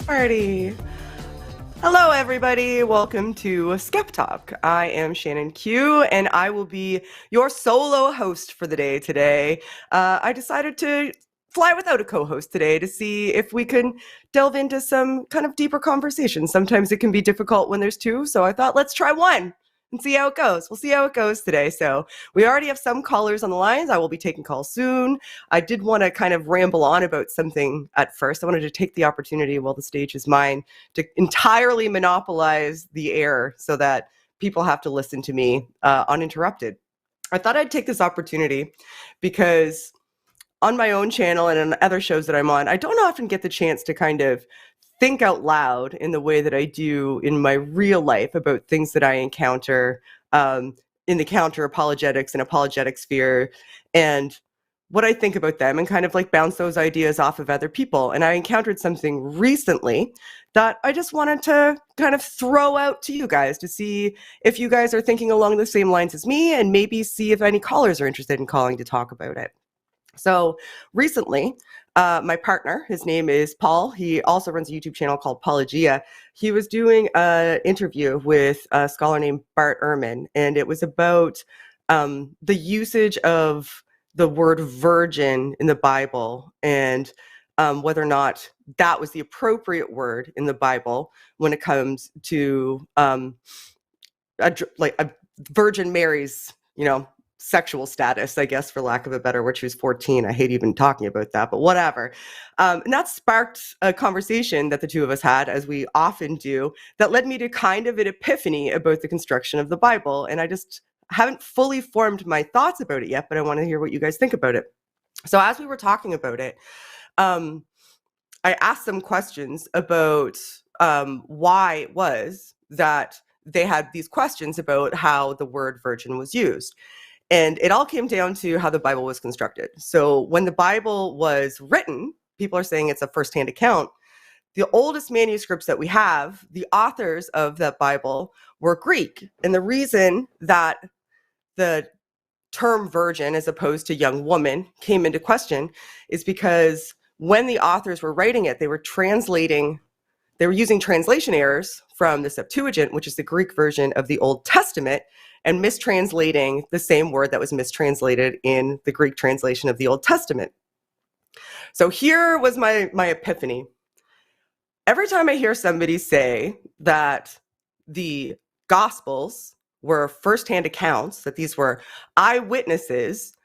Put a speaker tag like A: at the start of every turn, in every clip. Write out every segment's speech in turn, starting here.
A: Party. Hello, everybody. Welcome to SkepTalk. I am Shannon Q, and I will be your solo host for the day today. I decided to fly without a co-host today to see if we can delve into some kind of deeper conversations. Sometimes it can be difficult when there's two, so I thought let's try one and see how it goes. We'll see how it goes today. So we already have some callers on the lines. I will be taking calls soon. I did want to kind of ramble on about something at first. I wanted to take the opportunity while the stage is mine to entirely monopolize the air so that people have to listen to me uninterrupted. I thought I'd take this opportunity because on my own channel and on other shows that I'm on, I don't often get the chance to kind of think out loud in the way that I do in my real life about things that I encounter in the counter apologetics and apologetic sphere, and what I think about them, and kind of like bounce those ideas off of other people. And I encountered something recently that I just wanted to kind of throw out to you guys to see if you guys are thinking along the same lines as me, and maybe see if any callers are interested in calling to talk about it. So recently, my partner, his name is Paul. He also runs a YouTube channel called Apologia. He was doing an interview with a scholar named Bart Ehrman, and it was about the usage of the word virgin in the Bible, and whether or not that was the appropriate word in the Bible when it comes to a Virgin Mary's, sexual status, I guess, for lack of a better word. She was 14. I hate even talking about that, but whatever. And that sparked a conversation that the two of us had, as we often do, that led me to kind of an epiphany about the construction of the Bible. And I just haven't fully formed my thoughts about it yet, but I want to hear what you guys think about it. So as we were talking about it, I asked some questions about why it was that they had these questions about how the word virgin was used. And it all came down to how the Bible was constructed. So when the Bible was written, people are saying it's a firsthand account. The oldest manuscripts that we have, the authors of that Bible were Greek. And the reason that the term virgin as opposed to young woman came into question is because when the authors were writing it, they were using translation errors from the Septuagint, which is the Greek version of the Old Testament, and mistranslating the same word that was mistranslated in the Greek translation of the Old Testament. So here was my epiphany. Every time I hear somebody say that the Gospels were firsthand accounts, that these were eyewitnesses,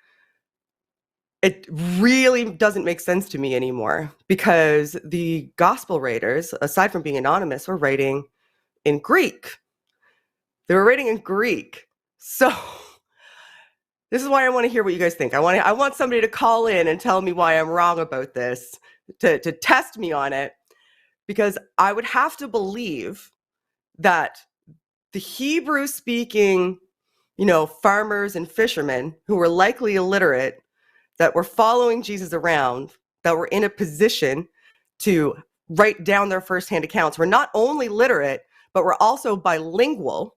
A: it really doesn't make sense to me anymore, because the Gospel writers, aside from being anonymous, were writing in Greek. They were writing in Greek. So this is why I want to hear what you guys think. I want somebody to call in and tell me why I'm wrong about this, to test me on it, because I would have to believe that the Hebrew-speaking, farmers and fishermen who were likely illiterate, that were following Jesus around, that were in a position to write down their firsthand accounts, were not only literate, but were also bilingual,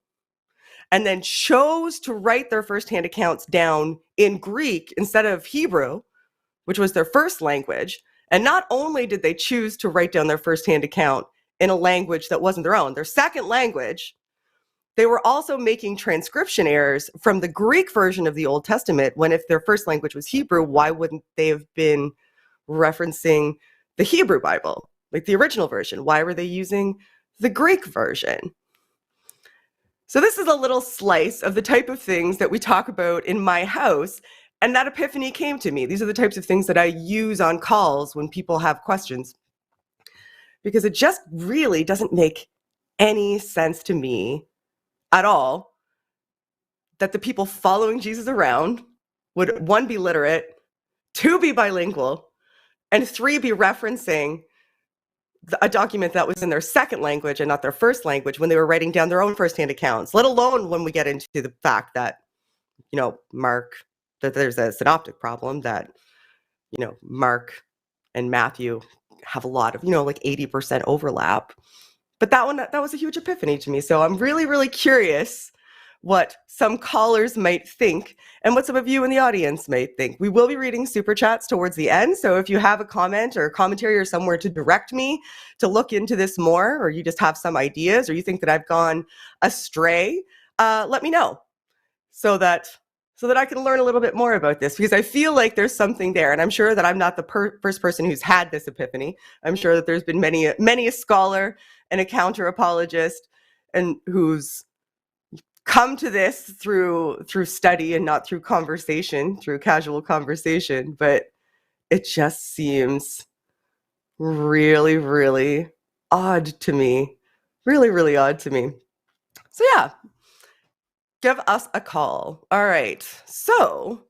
A: and then chose to write their firsthand accounts down in Greek instead of Hebrew, which was their first language. And not only did they choose to write down their firsthand account in a language that wasn't their own, their second language, they were also making transcription errors from the Greek version of the Old Testament, when if their first language was Hebrew, why wouldn't they have been referencing the Hebrew Bible, like the original version? Why were they using the Greek version? So this is a little slice of the type of things that we talk about in my house, and that epiphany came to me. These are the types of things that I use on calls when people have questions, because it just really doesn't make any sense to me at all that the people following Jesus around would, 1, be literate, 2, be bilingual, and 3, be referencing a document that was in their second language and not their first language when they were writing down their own firsthand accounts, let alone when we get into the fact that, Mark, that there's a synoptic problem, that, Mark and Matthew have a lot of, like 80% overlap. But that was a huge epiphany to me. So I'm really, really curious what some callers might think and what some of you in the audience might think. We will be reading super chats towards the end. So if you have a comment or a commentary or somewhere to direct me to look into this more, or you just have some ideas, or you think that I've gone astray, let me know so that I can learn a little bit more about this, because I feel like there's something there. And I'm sure that I'm not the first person who's had this epiphany. I'm sure that there's been many a scholar and a counter apologist and who's come to this through study and not through conversation, through casual conversation. But it just seems really, really odd to me. Really, really odd to me. So yeah, give us a call. All right. So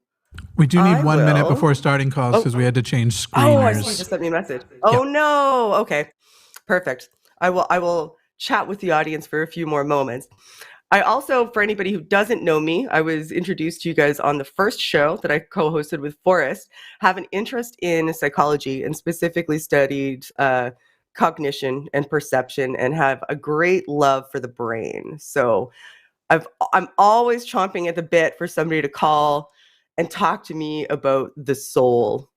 B: we do need 1 minute before starting calls because we had to change screeners.
A: Oh, I see. You just sent me a message. Oh no. Okay. Perfect. I will chat with the audience for a few more moments. I also, for anybody who doesn't know me, I was introduced to you guys on the first show that I co-hosted with Forrest, have an interest in psychology and specifically studied cognition and perception, and have a great love for the brain. So I'm always chomping at the bit for somebody to call and talk to me about the soul.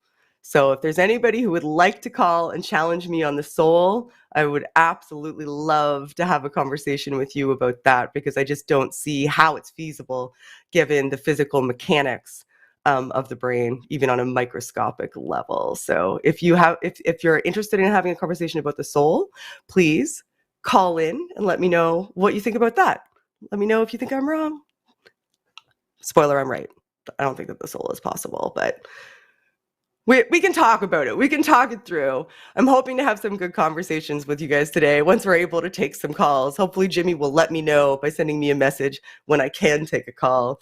A: So if there's anybody who would like to call and challenge me on the soul, I would absolutely love to have a conversation with you about that, because I just don't see how it's feasible given the physical mechanics of the brain, even on a microscopic level. So if you're interested in having a conversation about the soul, please call in and let me know what you think about that. Let me know if you think I'm wrong. Spoiler, I'm right. I don't think that the soul is possible, but we can talk about it. We can talk it through. I'm hoping to have some good conversations with you guys today once we're able to take some calls. Hopefully Jimmy will let me know by sending me a message when I can take a call.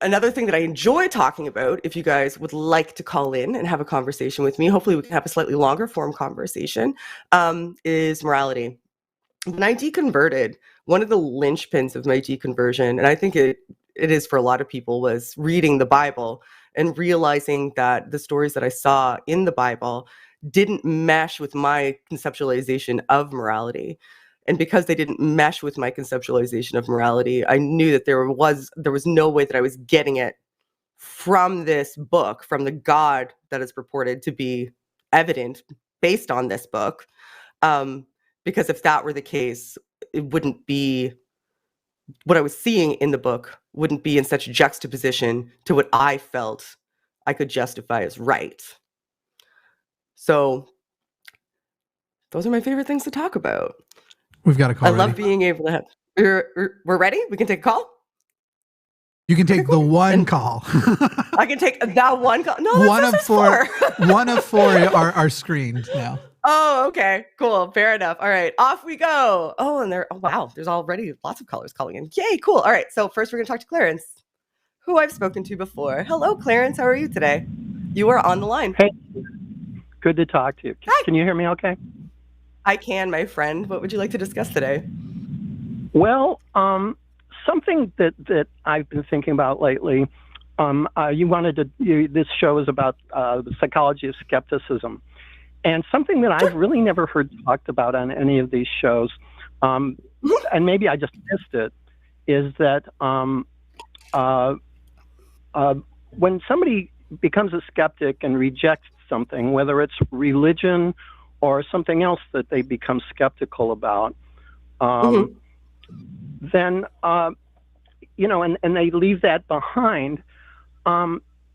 A: Another thing that I enjoy talking about, if you guys would like to call in and have a conversation with me, hopefully we can have a slightly longer form conversation, is morality. When I deconverted, one of the linchpins of my deconversion, and I think it is for a lot of people, was reading the Bible and realizing that the stories that I saw in the Bible didn't mesh with my conceptualization of morality. And because they didn't mesh with my conceptualization of morality, I knew that there was no way that I was getting it from this book, from the God that is purported to be evident based on this book. Because if that were the case, it wouldn't be, what I was seeing in the book wouldn't be in such juxtaposition to what I felt I could justify as right. So those are my favorite things to talk about.
B: We've got a call.
A: I love being able to have, we're ready? We can take a call?
B: You can take the one call.
A: I can take that one call. No, one of four.
B: One of four are screened now.
A: Oh, okay, cool, fair enough. All right, off we go. Oh, and wow, there's already lots of callers calling in. Yay, cool. All right, so first we're gonna talk to Clarence, who I've spoken to before. Hello, Clarence, how are you today? You are on the line.
C: Hey, good to talk to you.
A: Hi.
C: Can you hear me okay?
A: I can, my friend. What would you like to discuss today?
C: Well, something that I've been thinking about lately, this show is about the psychology of skepticism. And something that I've really never heard talked about on any of these shows, and maybe I just missed it, is that when somebody becomes a skeptic and rejects something, whether it's religion or something else that they become skeptical about, then, and they leave that behind,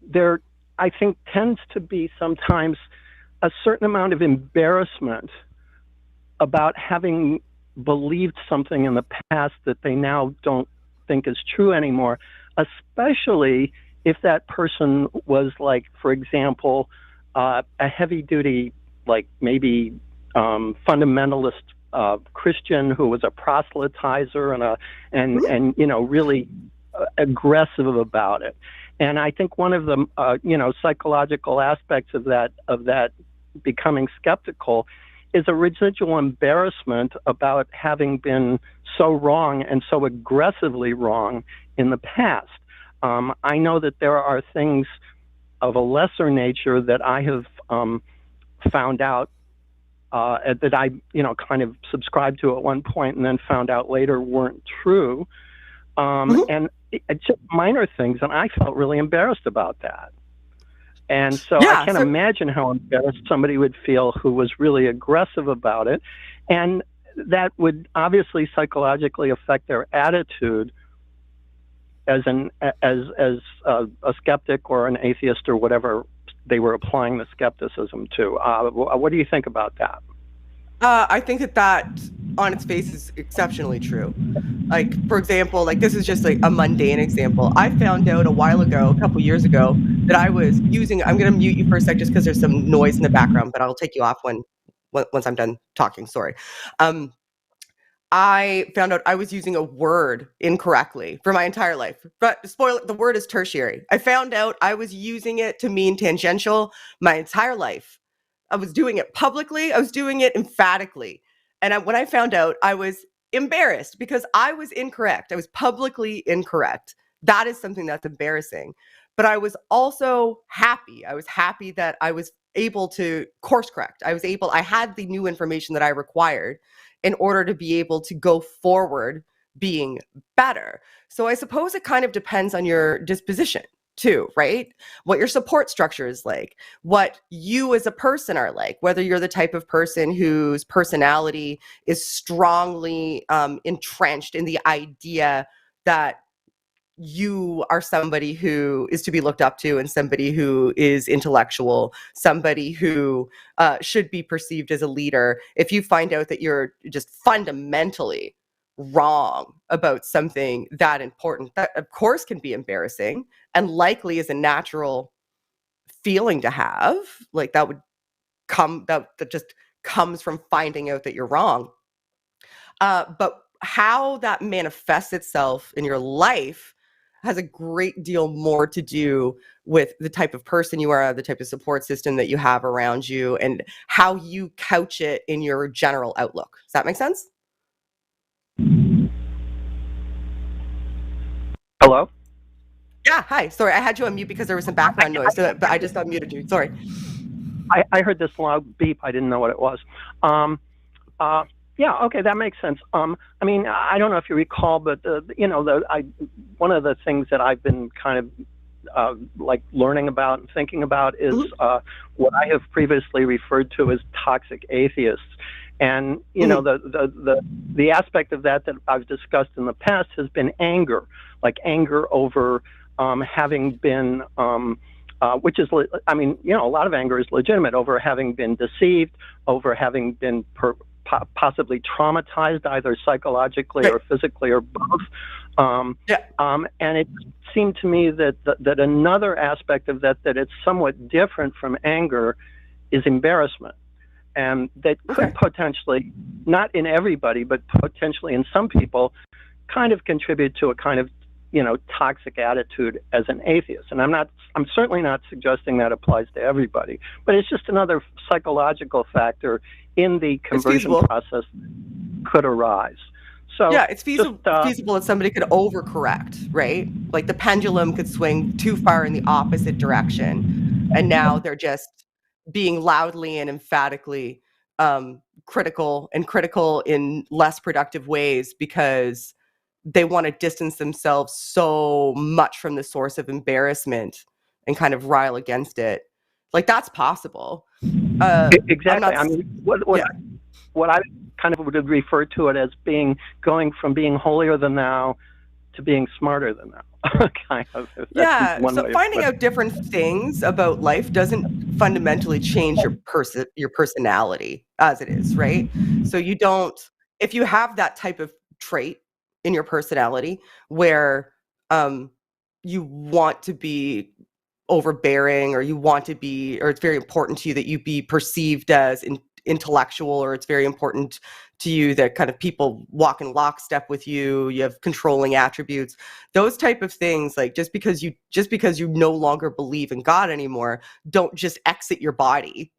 C: there, I think, tends to be sometimes a certain amount of embarrassment about having believed something in the past that they now don't think is true anymore, especially if that person was, like, for example, a heavy-duty, like maybe fundamentalist Christian who was a proselytizer and really aggressive about it. And I think one of the psychological aspects of that becoming skeptical is a residual embarrassment about having been so wrong and so aggressively wrong in the past. I know that there are things of a lesser nature that I have found out that I, kind of subscribed to at one point and then found out later weren't true. And it's just minor things, and I felt really embarrassed about that. And so I can't imagine how embarrassed somebody would feel who was really aggressive about it. And that would obviously psychologically affect their attitude as a skeptic or an atheist or whatever they were applying the skepticism to. What do you think about that?
A: I think that on its face is exceptionally true. Like, for example, like this is just like a mundane example. I found out a couple years ago, that I was using, I'm going to mute you for a sec just because there's some noise in the background, but I'll take you off once I'm done talking. Sorry. I found out I was using a word incorrectly for my entire life. But spoiler, the word is tertiary. I found out I was using it to mean tangential my entire life. I was doing it publicly. I was doing it emphatically. And when I found out, I was embarrassed because I was incorrect. I was publicly incorrect. That is something that's embarrassing. But I was also happy. I was happy that I was able to course correct. I had the new information that I required in order to be able to go forward being better. So I suppose it kind of depends on your disposition too, right? What your support structure is like, what you as a person are like, whether you're the type of person whose personality is strongly entrenched in the idea that you are somebody who is to be looked up to and somebody who is intellectual, somebody who should be perceived as a leader. If you find out that you're just fundamentally wrong about something that important, that of course can be embarrassing and likely is a natural feeling to have. Like that just comes from finding out that you're wrong. But how that manifests itself in your life has a great deal more to do with the type of person you are, the type of support system that you have around you, and how you couch it in your general outlook. Does that make sense?
C: Hello?
A: Yeah, hi. Sorry, I had you on mute because there was some background noise, but I just unmuted you. Sorry.
C: I heard this loud beep. I didn't know what it was. Yeah, okay, that makes sense. I mean, I don't know if you recall, but one of the things that I've been kind of like learning about and thinking about is what I have previously referred to as toxic atheists. And the aspect of that I've discussed in the past has been anger, like anger over having been, which is, I mean, a lot of anger is legitimate, over having been deceived, over having been possibly traumatized, either psychologically or physically or both. And it seemed to me that another aspect of that it's somewhat different from anger is embarrassment. And that could potentially, not in everybody, but potentially in some people, kind of contribute to a kind of, toxic attitude as an atheist. And I'm certainly not suggesting that applies to everybody, but it's just another psychological factor in the conversion process could arise. So
A: yeah, it's feasible that somebody could overcorrect, right? Like the pendulum could swing too far in the opposite direction, and now they're just being loudly and emphatically critical in less productive ways because they want to distance themselves so much from the source of embarrassment and kind of rile against it. Like that's possible.
C: Exactly. I mean, what I kind of would refer to it as going from being holier than thou to being smarter than thou. Kind of.
A: Yeah. So finding out different things about life doesn't fundamentally change your personality as it is, right? So you don't, if you have that type of trait in your personality where you want to be overbearing, or you want to be, or it's very important to you that you be perceived as intellectual, or it's very important to you that kind of people walk in lockstep with you, you have controlling attributes, those type of things, like just because you no longer believe in God anymore, don't just exit your body.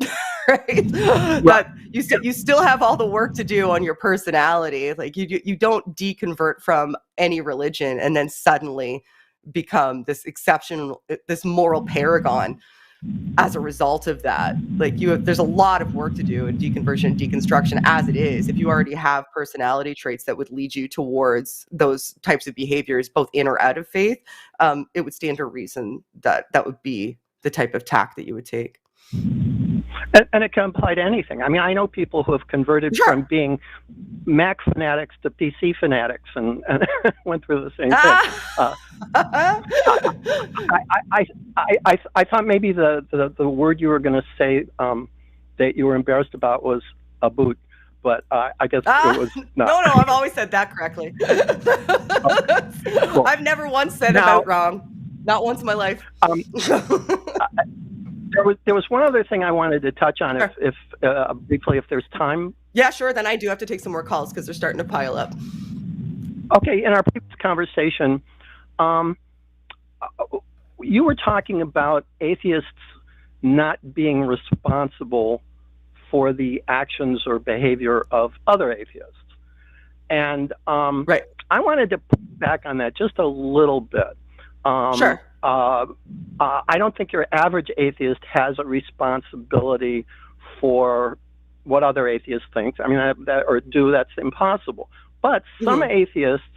A: Right? But you still have all the work to do on your personality. Like you don't deconvert from any religion and then suddenly become this exceptional, this moral paragon. as a result of that. Like there's a lot of work to do in deconversion and deconstruction as it is. If you already have personality traits that would lead you towards those types of behaviors, both in or out of faith, it would stand to reason that that would be the type of tack that you would take.
C: And it can apply to anything. I mean, I know people who have converted from being Mac fanatics to PC fanatics and went through the same thing. I thought maybe the word you were going to say that you were embarrassed about was a boot, but I guess it was not.
A: No, I've always said that correctly. Cool. I've never once said about wrong. Not once in my life.
C: There was one other thing I wanted to touch on, if briefly, if there's time.
A: Yeah, sure. Then I do have to take some more calls because they're starting to pile up.
C: Okay. In our previous conversation, you were talking about atheists not being responsible for the actions or behavior of other atheists, and I wanted to put back on that just a little bit.
A: Sure.
C: I don't think your average atheist has a responsibility for what other atheists think. I mean, that's impossible. But some atheists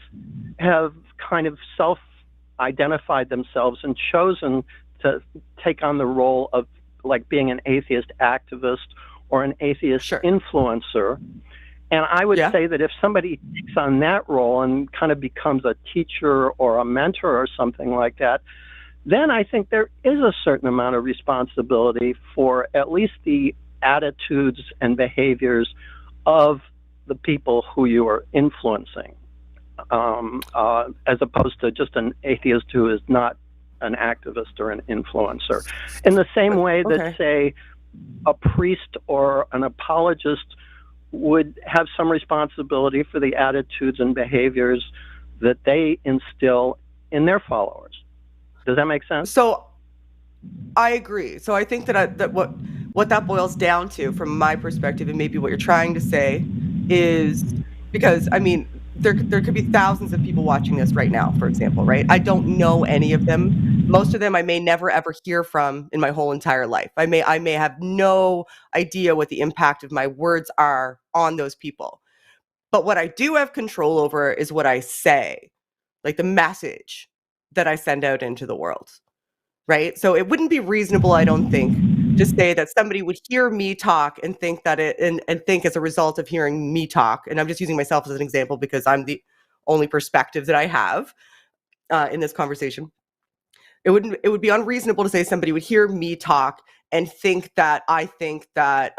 C: have kind of self-identified themselves and chosen to take on the role of like being an atheist activist or an atheist influencer. And I would say that if somebody takes on that role and kind of becomes a teacher or a mentor or something like that, then I think there is a certain amount of responsibility for at least the attitudes and behaviors of the people who you are influencing, as opposed to just an atheist who is not an activist or an influencer. In the same way that, say, a priest or an apologist would have some responsibility for the attitudes and behaviors that they instill in their followers. Does that make sense?
A: So I agree. So I think that what that boils down to, from my perspective, and maybe what you're trying to say, is because, I mean, there could be thousands of people watching this right now, for example, right? I don't know any of them. Most of them I may never ever hear from in my whole entire life. I may have no idea what the impact of my words are on those people. But what I do have control over is what I say, like the message that I send out into the world, right? So it wouldn't be reasonable, I don't think, to say that somebody would hear me talk and think that and think as a result of hearing me talk, and I'm just using myself as an example because I'm the only perspective that I have in this conversation. It would be unreasonable to say somebody would hear me talk and think that I think that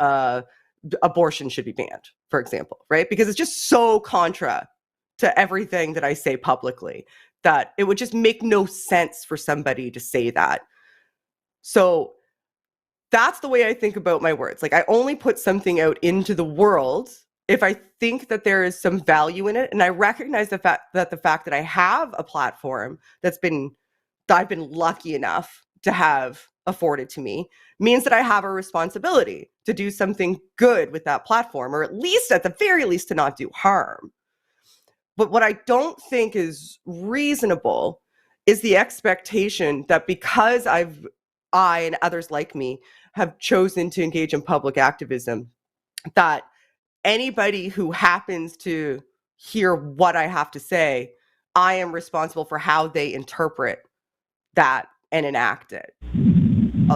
A: abortion should be banned, for example, right? Because it's just so contra to everything that I say publicly that it would just make no sense for somebody to say that. So that's the way I think about my words. Like, I only put something out into the world if I think that there is some value in it. And I recognize the fact that I have a platform that I've been lucky enough to have afforded to me means that I have a responsibility to do something good with that platform, or at least, at the very least, to not do harm. But what I don't think is reasonable is the expectation that because I and others like me have chosen to engage in public activism, that anybody who happens to hear what I have to say, I am responsible for how they interpret that and enact it.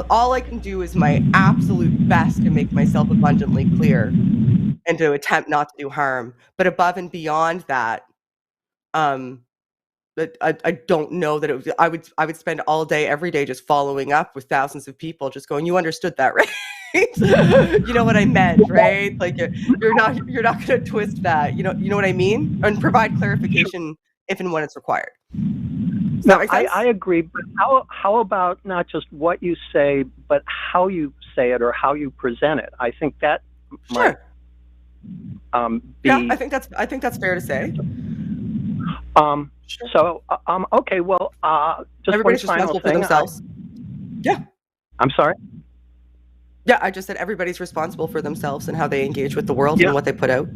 A: All I can do is my absolute best to make myself abundantly clear and to attempt not to do harm. But above and beyond that, but I don't know that I would spend all day, every day, just following up with thousands of people, just going, "You understood that, right? You know what I meant, right? Like you're not going to twist that. You know what I mean? And provide clarification if and when it's required."
C: No, I agree. But how about not just what you say, but how you say it or how you present it? I think that might be.
A: Yeah, I think that's fair to say.
C: Sure. So, okay, well, just
A: everybody's
C: one final
A: responsible
C: thing.
A: For themselves. Yeah.
C: I'm sorry?
A: Yeah, I just said everybody's responsible for themselves and how they engage with the world and what they put out.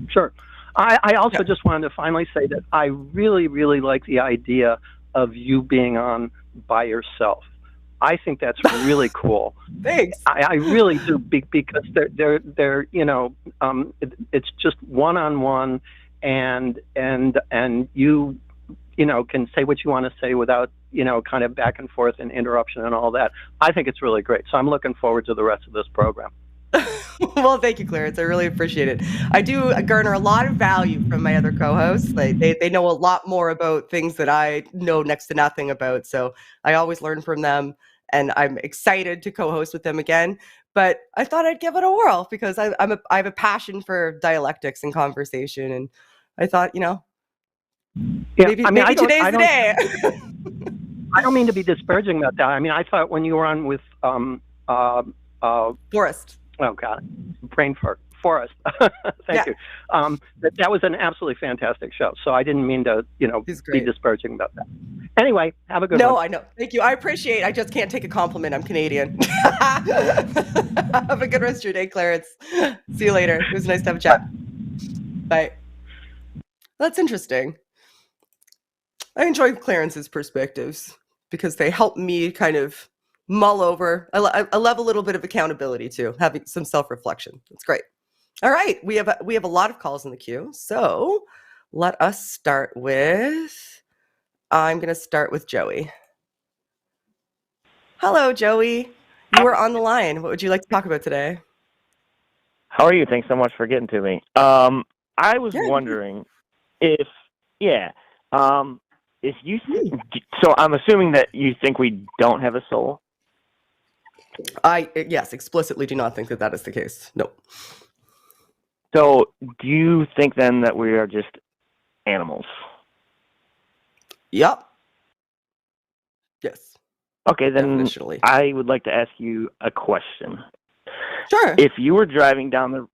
C: Sure. I also just wanted to finally say that I really, really like the idea of you being on by yourself. I think that's really cool.
A: Thanks.
C: I really do, because they're it's just one-on-one, and you can say what you want to say without kind of back and forth and interruption and all that. I think it's really great. So I'm looking forward to the rest of this program.
A: Well, thank you, Clarence. I really appreciate it. I do garner a lot of value from my other co-hosts. They know a lot more about things that I know next to nothing about. So I always learn from them, and I'm excited to co-host with them again. But I thought I'd give it a whirl because I have a passion for dialectics and conversation, and I thought, maybe today's the day.
C: I don't mean to be disparaging about that. I mean, I thought when you were on with
A: Forrest.
C: Oh God, brain fart. Forrest. Thank you. That was an absolutely fantastic show. So I didn't mean to, be disparaging about that. Anyway, have a good one.
A: No, I know. Thank you. I appreciate it. I just can't take a compliment. I'm Canadian. Have a good rest of your day, Clarence. See you later. It was nice to have a chat. Bye. That's interesting. I enjoy Clarence's perspectives because they help me kind of mull over. I love a little bit of accountability too, having some self-reflection. It's great. All right, we have a lot of calls in the queue, so let us start with. I'm going to start with Joey. Hello, Joey. You are on the line. What would you like to talk about today?
D: How are you? Thanks so much for getting to me. I was wondering if you. So I'm assuming that you think we don't have a soul.
A: Yes, explicitly do not think that is the case. No.
D: So do you think then that we are just animals?
A: Yep. Yes.
D: Okay, then I would like to ask you a question.
A: Sure.
D: If you were driving down the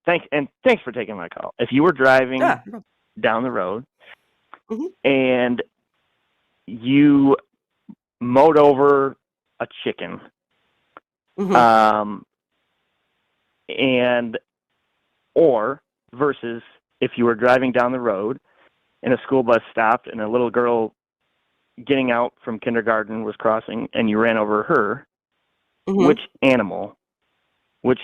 D: thanks for taking my call. If you were driving down the road and you mowed over a chicken, or versus if you were driving down the road and a school bus stopped and a little girl getting out from kindergarten was crossing and you ran over her, which animal would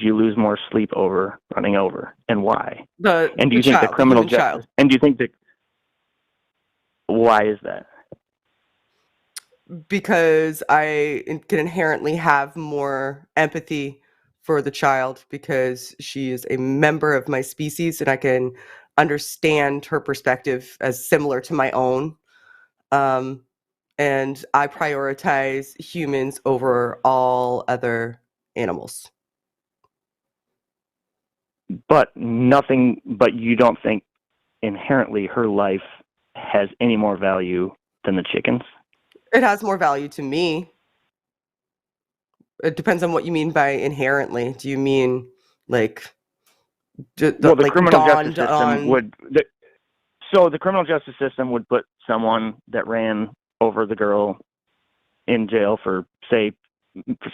D: you lose more sleep over running over, and why? And do you think the criminal justice? And do you think that? Why is that?
A: Because I can inherently have more empathy for the child because she is a member of my species, and I can understand her perspective as similar to my own. And I prioritize humans over all other animals.
D: But you don't think inherently her life has any more value than the chickens?
A: It has more value to me. It depends on what you mean by inherently. Do you mean the
D: criminal justice system would? So the criminal justice system would put someone that ran over the girl in jail for, say,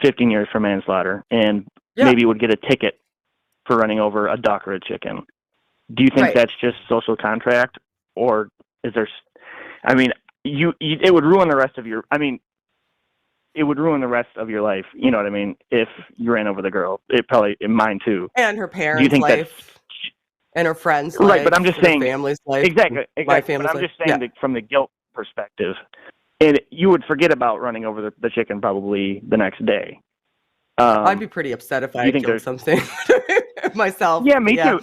D: 15 years for manslaughter, and maybe would get a ticket for running over a duck or a chicken. Do you think that's just social contract, or is there? I mean, it would ruin the rest of your. I mean, it would ruin the rest of your life. You know what I mean? If you ran over the girl, mine too.
A: And her parents' life, and her friends' life,
D: right? But I'm just saying,
A: family's life,
D: exactly.
A: My family's
D: but I'm just saying that from the guilt perspective, and you would forget about running over the chicken probably the next day.
A: I'd be pretty upset if I killed something myself.
D: Yeah, me too.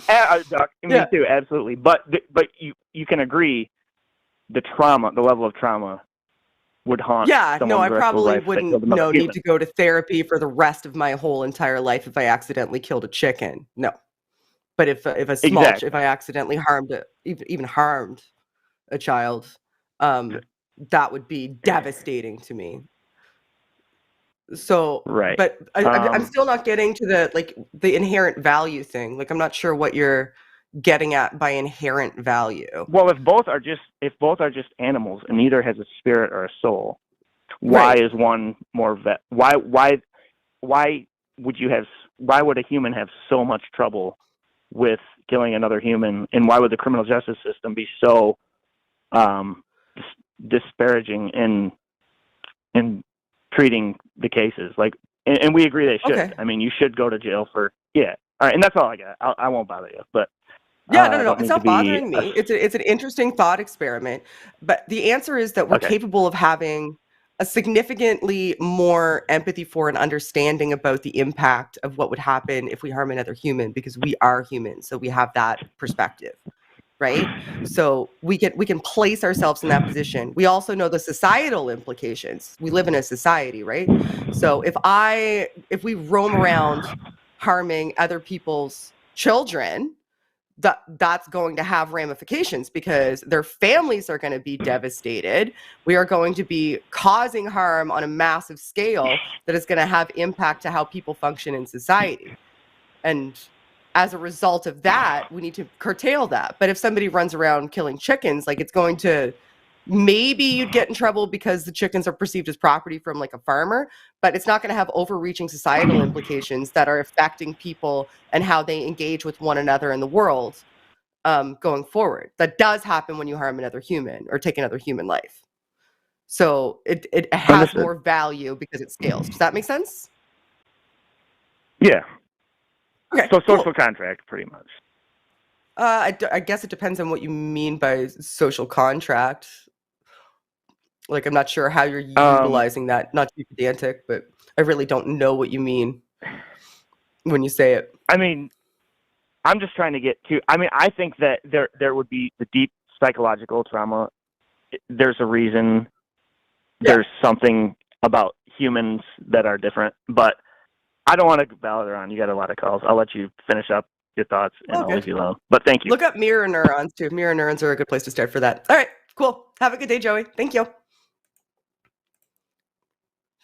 D: Me too, absolutely. But you can agree, the level of trauma would haunt.
A: Yeah, no, I probably wouldn't need to go to therapy for the rest of my whole entire life if I accidentally killed a chicken. No, but if I accidentally harmed a child, that would be devastating to me. So, but I'm still not getting to the inherent value thing. I'm not sure what you're getting at by inherent value.
D: Well, if both are just animals and neither has a spirit or a soul, why is one more why would a human have so much trouble with killing another human, and why would the criminal justice system be so disparaging and in treating the cases. Like, and we agree they should.
A: Okay.
D: I mean, you should go to jail for, yeah. All right, and that's all I got. I won't bother you, but
A: Yeah,
D: I
A: no.
D: don't
A: It's
D: need
A: not
D: to be
A: bothering me. It's an interesting thought experiment. But the answer is that we're
D: Okay.
A: capable of having a significantly more empathy for and understanding about the impact of what would happen if we harm another human, because we are human. So we have that perspective, right? So we can place ourselves in that position. We also know the societal implications. We live in a society, right? So if we roam around harming other people's children, that's going to have ramifications because their families are going to be devastated. We are going to be causing harm on a massive scale that is going to have impact to how people function in society. And as a result of that, we need to curtail that. But if somebody runs around killing chickens, like, it's going to, maybe you'd get in trouble because the chickens are perceived as property from like a farmer, but it's not going to have overreaching societal implications that are affecting people and how they engage with one another in the world going forward. That does happen when you harm another human or take another human life. So it has
D: Understood.
A: more value because it scales. Does that make sense?
D: Yeah.
A: Okay,
D: So
A: cool.
D: social contract, pretty much.
A: I guess it depends on what you mean by social contract. Like, I'm not sure how you're utilizing that. Not to be pedantic, but I really don't know what you mean when you say it.
D: I mean, I'm just trying to get to. I mean, I think that there would be the deep psychological trauma. There's a reason.
A: Yeah.
D: There's something about humans that are different, but I don't want to bother on. You got a lot of calls. I'll let you finish up your thoughts, and I'll leave you alone. But thank you.
A: Look up mirror neurons too. Mirror neurons are a good place to start for that. All right, cool. Have a good day, Joey. Thank you.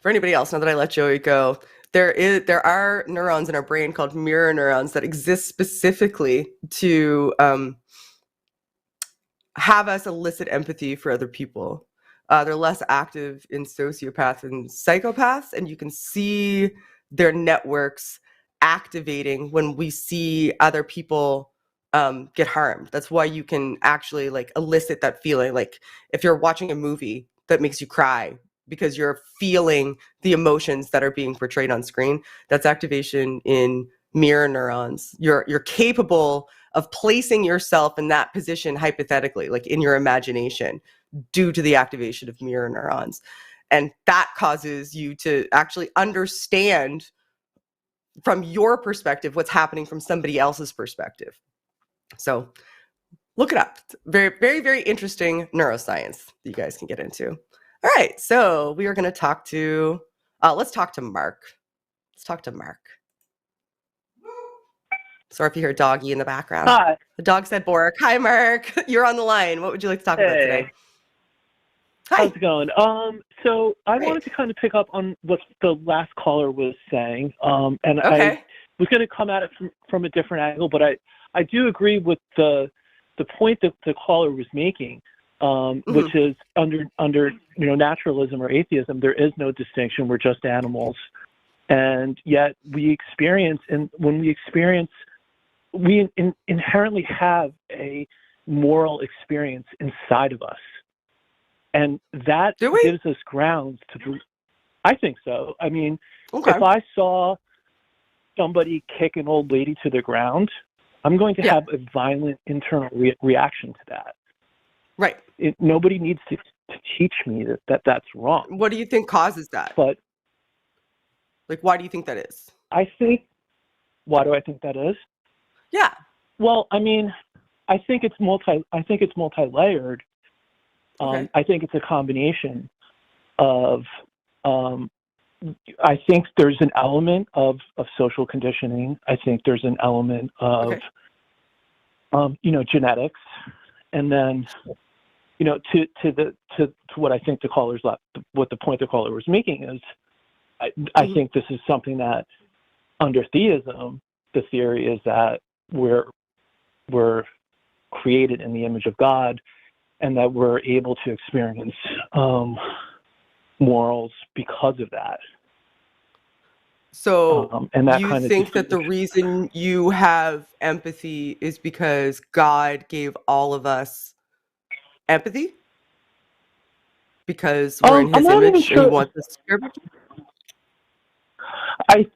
A: For anybody else, now that I let Joey go, there are neurons in our brain called mirror neurons that exist specifically to have us elicit empathy for other people. They're less active in sociopaths and psychopaths, and you can see their networks activating when we see other people get harmed. That's why you can actually like elicit that feeling. Like if you're watching a movie that makes you cry because you're feeling the emotions that are being portrayed on screen, that's activation in mirror neurons. You're capable of placing yourself in that position hypothetically, like in your imagination, due to the activation of mirror neurons. And that causes you to actually understand from your perspective what's happening from somebody else's perspective. So look it up. It's very, very, very interesting neuroscience that you guys can get into. All right, so we are going to talk to, let's talk to Mark. Let's talk to Mark. Sorry if you hear doggy in the background.
E: Hi.
A: The dog said Bork. Hi, Mark. You're on the line. What would you like to talk about today? Hi.
E: How's it going? So I wanted to kind of pick up on what the last caller was saying. And I was going to come at it from a different angle, but I do agree with the point that the caller was making, which is under naturalism or atheism, there is no distinction. We're just animals. And yet we experience, and when we experience, we inherently have a moral experience inside of us. And that gives us grounds to, I think so. I mean, if I saw somebody kick an old lady to the ground, I'm going to have a violent internal reaction to that.
A: Right.
E: Nobody needs to teach me that's wrong.
A: What do you think causes that?
E: But
A: like, why do you think that is?
E: Why do I think that is?
A: Yeah.
E: Well, I mean, I think it's multi-layered. I think it's a combination of, I think there's an element of social conditioning. I think there's an element of, genetics. And then, to what I think what the point the caller was making is, I think this is something that under theism, the theory is that we're created in the image of God, and that we're able to experience morals because of that.
A: So
E: and that
A: you think that the reason you have empathy is because God gave all of us empathy? because we're in his image and he wants us to care about him?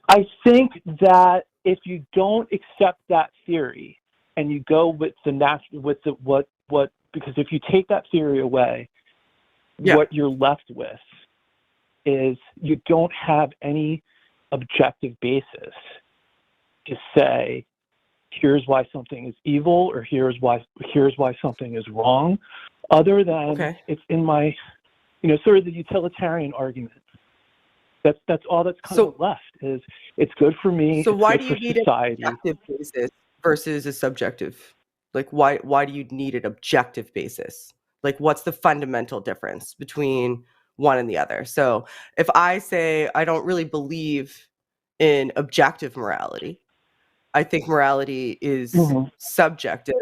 E: I think that if you don't accept that theory and you go with the natural, with the what because if you take that theory away, what you're left with is you don't have any objective basis to say, here's why something is evil or here's why something is wrong, other than it's in my, sort of the utilitarian argument. That's all that's kind of left is it's good for me.
A: So why do
E: you
A: need an objective basis versus a subjective? Like why do you need an objective basis? Like what's the fundamental difference between one and the other? So if I say I don't really believe in objective morality, I think morality is subjective.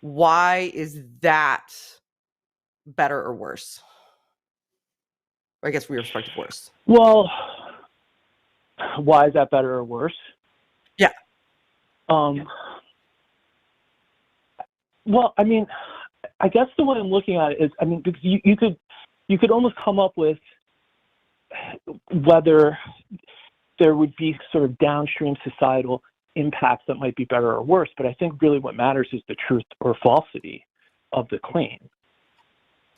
A: Why is that better or worse? I guess from your perspective, worse.
E: Well, why is that better or worse?
A: Yeah.
E: Well, I mean, I guess the way I'm looking at it is, I mean, because you could almost come up with whether there would be sort of downstream societal impacts that might be better or worse, but I think really what matters is the truth or falsity of the claim.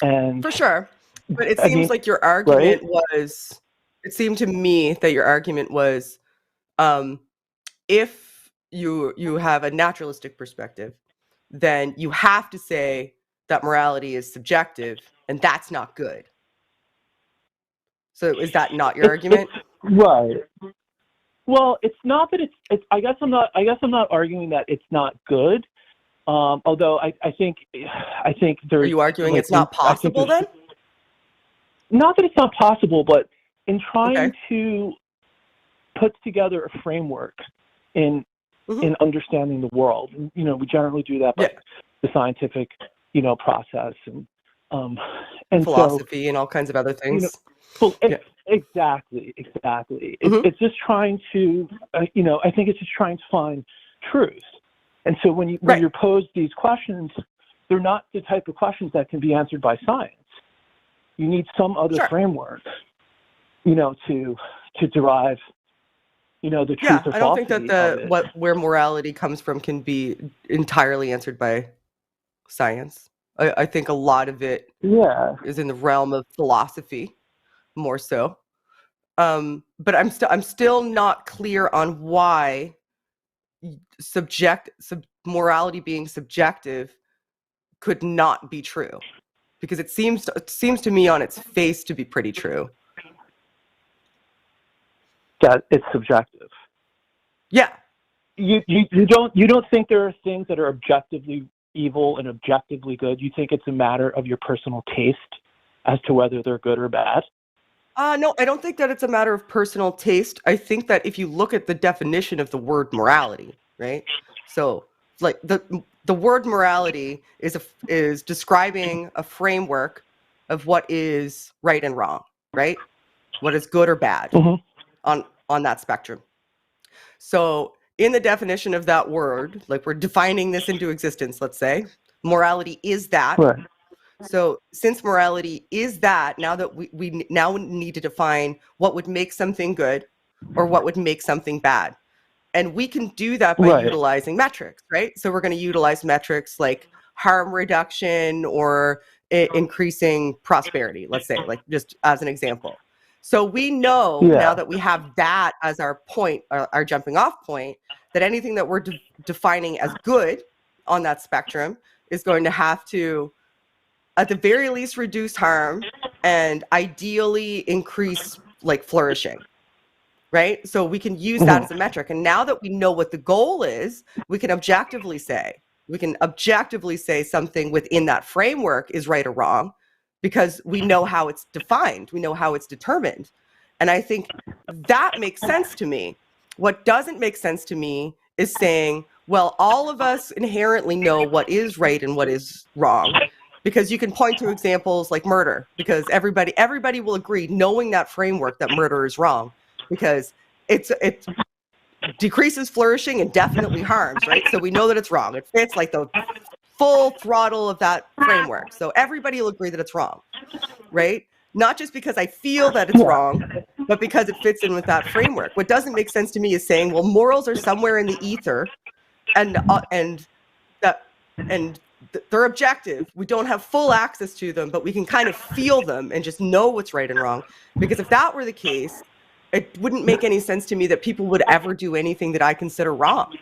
E: And
A: for sure. But it seems like your argument was, it seemed to me that your argument was, if you have a naturalistic perspective, then you have to say that morality is subjective, and that's not good. So is that not your argument?
E: Right. Well, it's not that it's. I guess I'm not arguing that it's not good. Although I think there.
A: Are you arguing it's not possible then?
E: Not that it's not possible, but in trying to put together a framework in understanding the world, we generally do that by the scientific, process and
A: philosophy and all kinds of other things.
E: Exactly. It's just trying to, I think it's just trying to find truth. And so when you're posed these questions, they're not the type of questions that can be answered by science. You need some other framework, to derive, the truth or falsity.
A: I don't think that where morality comes from can be entirely answered by science. I think a lot of it is in the realm of philosophy, more so. But I'm still not clear on why morality being subjective could not be true. Because it seems to me on its face to be pretty true.
E: That it's subjective. Yeah. You don't think there are things that are objectively evil and objectively good? You think it's a matter of your personal taste as to whether they're good or bad?
A: No, I don't think that it's a matter of personal taste. I think that if you look at the definition of the word morality, right? So like the word morality is describing a framework of what is right and wrong, right? What is good or bad on that spectrum. So in the definition of that word, like we're defining this into existence, let's say, morality is that. Right. So since morality is that, now that we now need to define what would make something good or what would make something bad. And we can do that by utilizing metrics, right? So we're going to utilize metrics like harm reduction or increasing prosperity, let's say, like just as an example. So we know now that we have that as our point, our jumping off point, that anything that we're defining as good on that spectrum is going to have to, at the very least, reduce harm and ideally increase like flourishing. Right? So we can use that as a metric. And now that we know what the goal is, we can objectively say something within that framework is right or wrong because we know how it's defined. We know how it's determined. And I think that makes sense to me. What doesn't make sense to me is saying, well, all of us inherently know what is right and what is wrong. Because you can point to examples like murder, because everybody will agree, knowing that framework, that murder is wrong. Because it decreases flourishing and definitely harms, right? So we know that it's wrong. It fits like the full throttle of that framework. So everybody will agree that it's wrong, right? Not just because I feel that it's wrong, but because it fits in with that framework. What doesn't make sense to me is saying, well, morals are somewhere in the ether, and they're objective. We don't have full access to them, but we can kind of feel them and just know what's right and wrong. Because if that were the case, it wouldn't make any sense to me that people would ever do anything that I consider wrong,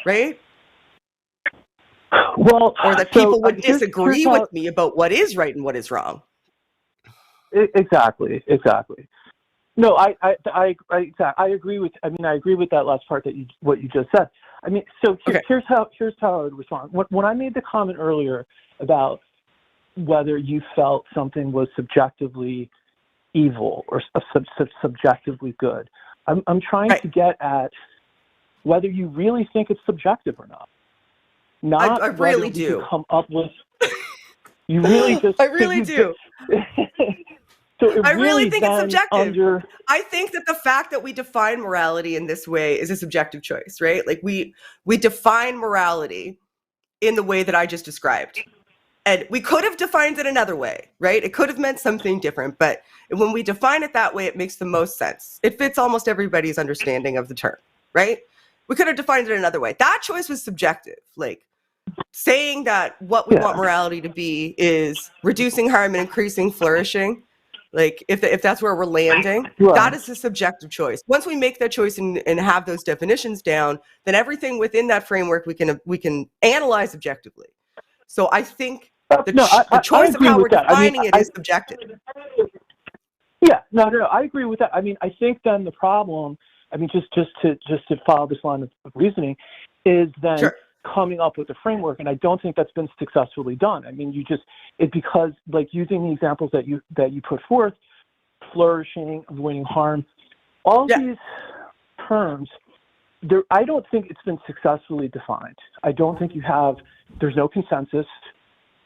A: right?
C: Well,
A: or that people would disagree with me about what is right and what is wrong.
E: Exactly. No, I agree with. I mean, I agree with that last part what you just said. I mean, so here's how I would respond. When I made the comment earlier about whether you felt something was subjectively evil or subjectively good, I'm trying to get at whether you really think it's subjective or not. Not
A: I really do.
E: You come up with. You really just.
A: I really do.
E: So
A: I really think it's subjective. I think that the fact that we define morality in this way is a subjective choice, right? Like we define morality in the way that I just described. And we could have defined it another way, right? It could have meant something different, but when we define it that way, it makes the most sense. It fits almost everybody's understanding of the term, right? We could have defined it another way. That choice was subjective. Like saying that what we want morality to be is reducing harm and increasing flourishing. Like if that's where we're landing, that is a subjective choice. Once we make that choice and have those definitions down, then everything within that framework we can analyze objectively. So I think the choice of how we're defining it is subjective.
E: Yeah, no, I agree with that. I mean, I think then the problem, I mean, just to follow this line of reasoning, is then coming up with a framework, and I don't think that's been successfully done. I mean, because like using the examples that you put forth, flourishing, avoiding harm, all these terms, I don't think it's been successfully defined. I don't think there's no consensus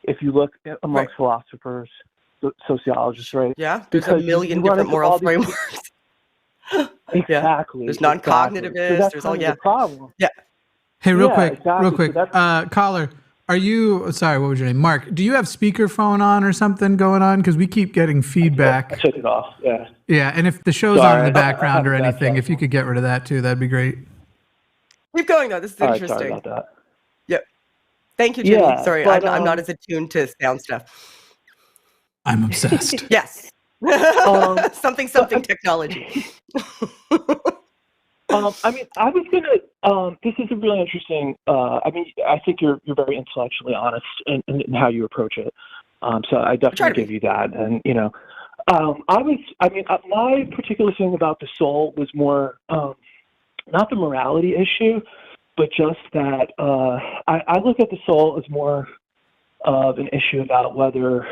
E: if you look amongst philosophers, sociologists, right?
A: Yeah, there's a million different moral frameworks.
E: Exactly.
A: There's non-cognitivists.
E: So there's all
A: the
E: problem.
A: Yeah.
B: Hey, real quick. Caller, are you, sorry, what was your name? Mark, do you have speakerphone on or something going on? Because we keep getting feedback.
E: I took it off, yeah.
B: Yeah, and if the show's on in the background or anything, if you could get rid of that too, that'd be great.
A: Keep going though, this is interesting.
E: Sorry about that.
A: Yep. Thank you, Jimmy. Yeah, sorry, I'm not as attuned to sound stuff.
B: I'm obsessed.
A: Yes. Something technology.
E: I mean, I was gonna. This is a really interesting. I mean, I think you're very intellectually honest in how you approach it. So I definitely give you that. And my particular thing about the soul was more not the morality issue, but just that I look at the soul as more of an issue about whether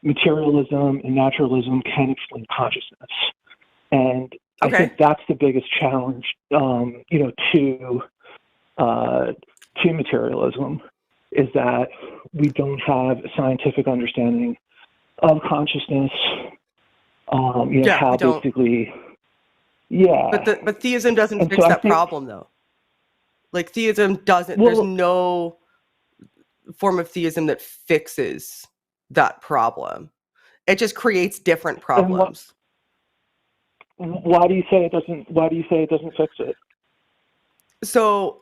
E: materialism and naturalism can explain consciousness. And I think that's the biggest challenge, to materialism, is that we don't have a scientific understanding of consciousness. How basically,
A: But theism doesn't fix that problem, though. Like theism doesn't. There's no form of theism that fixes that problem. It just creates different problems.
E: Why do you say it doesn't? Why do you say it doesn't fix it?
A: So,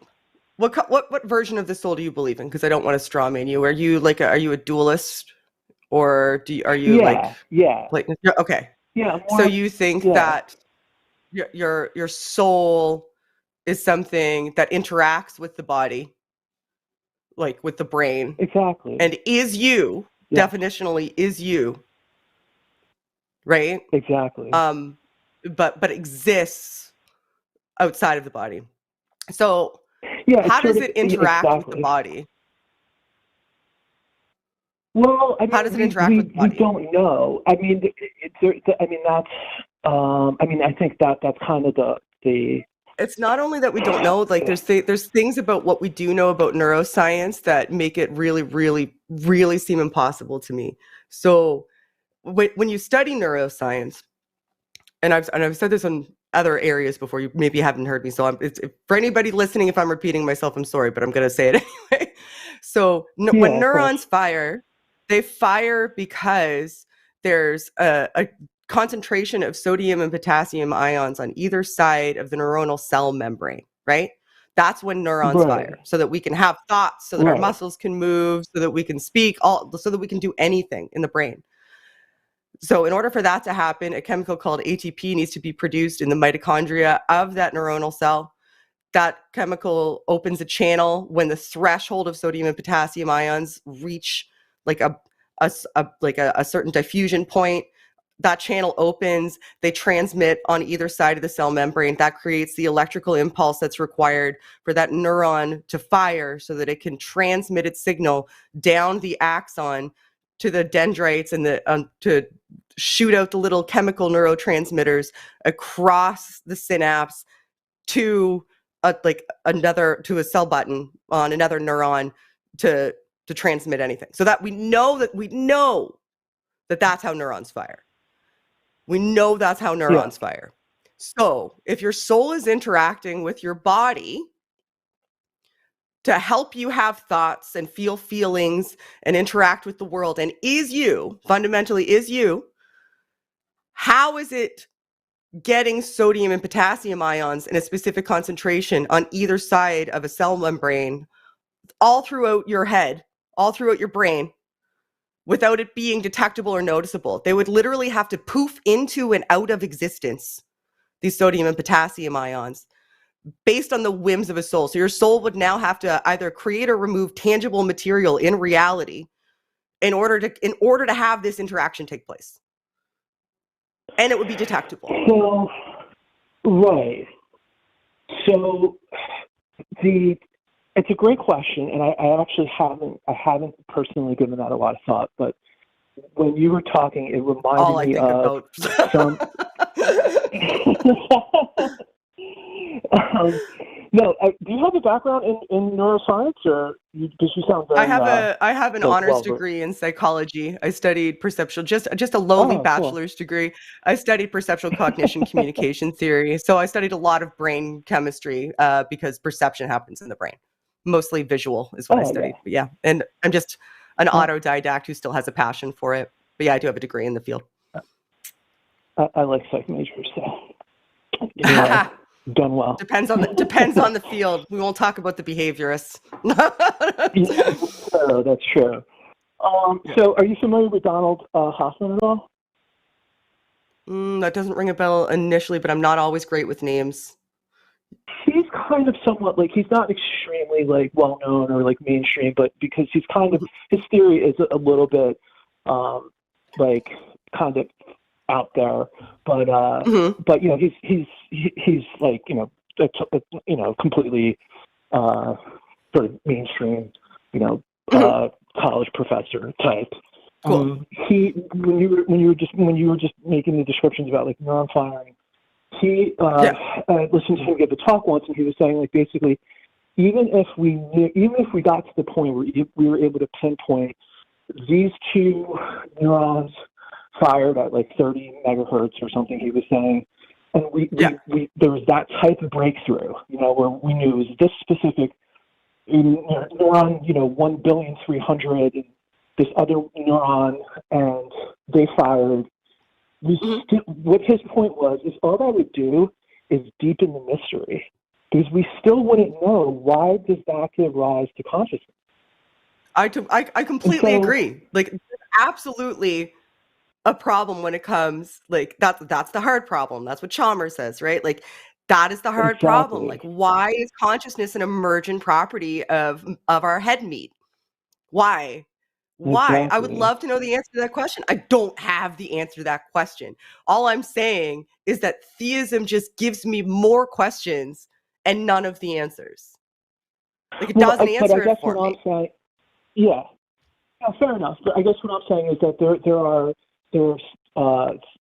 A: what version of the soul do you believe in? Because I don't want to straw man you. Are you a dualist, or are you okay?
E: Yeah.
A: So you think that your soul is something that interacts with the body, like with the brain,
E: exactly,
A: and is you definitionally is you, right?
E: Exactly.
A: But exists outside of the body. So how does it interact with the body?
E: Well, I mean,
A: how does it interact with the body?
E: We don't know. I mean, I think that's kind of the.
A: It's not only that we don't know. Like there's things about what we do know about neuroscience that make it really, really, really seem impossible to me. So when you study neuroscience, and I've said this in other areas before, you maybe haven't heard me. So for anybody listening, if I'm repeating myself, I'm sorry, but I'm going to say it anyway. So when neurons fire, they fire because there's a concentration of sodium and potassium ions on either side of the neuronal cell membrane, right? That's when neurons fire, so that we can have thoughts, so that our muscles can move, so that we can speak, so that we can do anything in the brain. So in order for that to happen, a chemical called ATP needs to be produced in the mitochondria of that neuronal cell. That chemical opens a channel when the threshold of sodium and potassium ions reach like a certain diffusion point. That channel opens, they transmit on either side of the cell membrane. That creates the electrical impulse that's required for that neuron to fire so that it can transmit its signal down the axon to the dendrites and to shoot out the little chemical neurotransmitters across the synapse to a cell button on another neuron to transmit anything. So that we know that that's how neurons fire. We know that's how neurons fire. So if your soul is interacting with your body to help you have thoughts and feel feelings and interact with the world, and fundamentally is you, how is it getting sodium and potassium ions in a specific concentration on either side of a cell membrane all throughout your head, all throughout your brain, without it being detectable or noticeable? They would literally have to poof into and out of existence, these sodium and potassium ions, based on the whims of a soul. So your soul would now have to either create or remove tangible material in reality in order to have this interaction take place. And it would be detectable.
E: So, right. So it's a great question, and I actually haven't personally given that a lot of thought, but when you were talking, it reminded me of some. No, do you have a background in neuroscience, or because you sound very?
A: I have an honors degree in psychology. I studied perceptual, just a lowly bachelor's degree. I studied perceptual cognition, communication theory. So I studied a lot of brain chemistry because perception happens in the brain. Mostly visual is what I studied. But yeah, and I'm just an autodidact who still has a passion for it. But yeah, I do have a degree in the field.
E: I like psych majors, so yeah, done well.
A: Depends on the field. We won't talk about the behaviorists.
E: Yeah, that's true. So, are you familiar with Donald Hoffman at all?
A: That doesn't ring a bell initially, but I'm not always great with names.
E: He's kind of somewhat he's not extremely well known or mainstream, but because he's kind of, his theory is a little bit kind of out there, but he's completely sort of mainstream, college professor type.
A: Cool.
E: When you were just making the descriptions about neuron firing, I listened to him give a talk once, and he was saying basically, even if we got to the point where we were able to pinpoint these two neurons fired at 30 megahertz or something, he was saying, and there was that type of breakthrough, where we knew it was this specific neuron, 1,300,000,000, and this other neuron, and they fired. What his point was is all that would do is deepen the mystery, because we still wouldn't know why does that give rise to consciousness.
A: I completely agree. Absolutely a problem when it comes that's the hard problem. That's what Chalmers says, right? That is the hard problem. Why is consciousness an emergent property of our head meat? Why? Exactly. I would love to know the answer to that question. I don't have the answer to that question. All I'm saying is that theism just gives me more questions and none of the ansers. It doesn't answer it for me.
E: Yeah, fair enough. But I guess what I'm saying is that there's I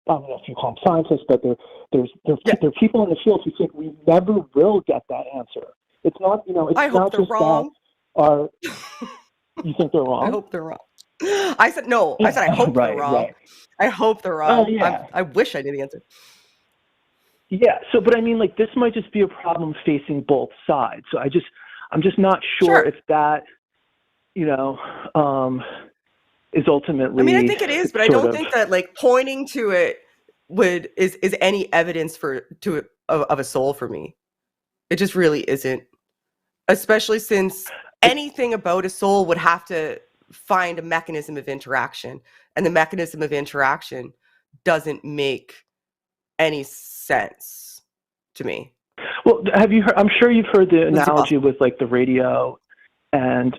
E: don't know if you call them scientists, but there are people in the field who think we never will get that answer. It's not,
A: I hope they're wrong.
E: You think they're wrong?
A: I hope they're wrong. I said no. I said I hope they're wrong. Right. I hope they're wrong. Oh, yeah. I wish I knew the answer.
E: Yeah. So, but I mean, this might just be a problem facing both sides. So I'm just not sure if that
C: is ultimately.
A: I mean, I think it is, but I don't think that like pointing to it is any evidence of a soul for me. It just really isn't, especially since anything about a soul would have to find a mechanism of interaction, and the mechanism of interaction doesn't make any sense to me.
E: Well, have you heard? I'm sure you've heard the analogy with like the radio, and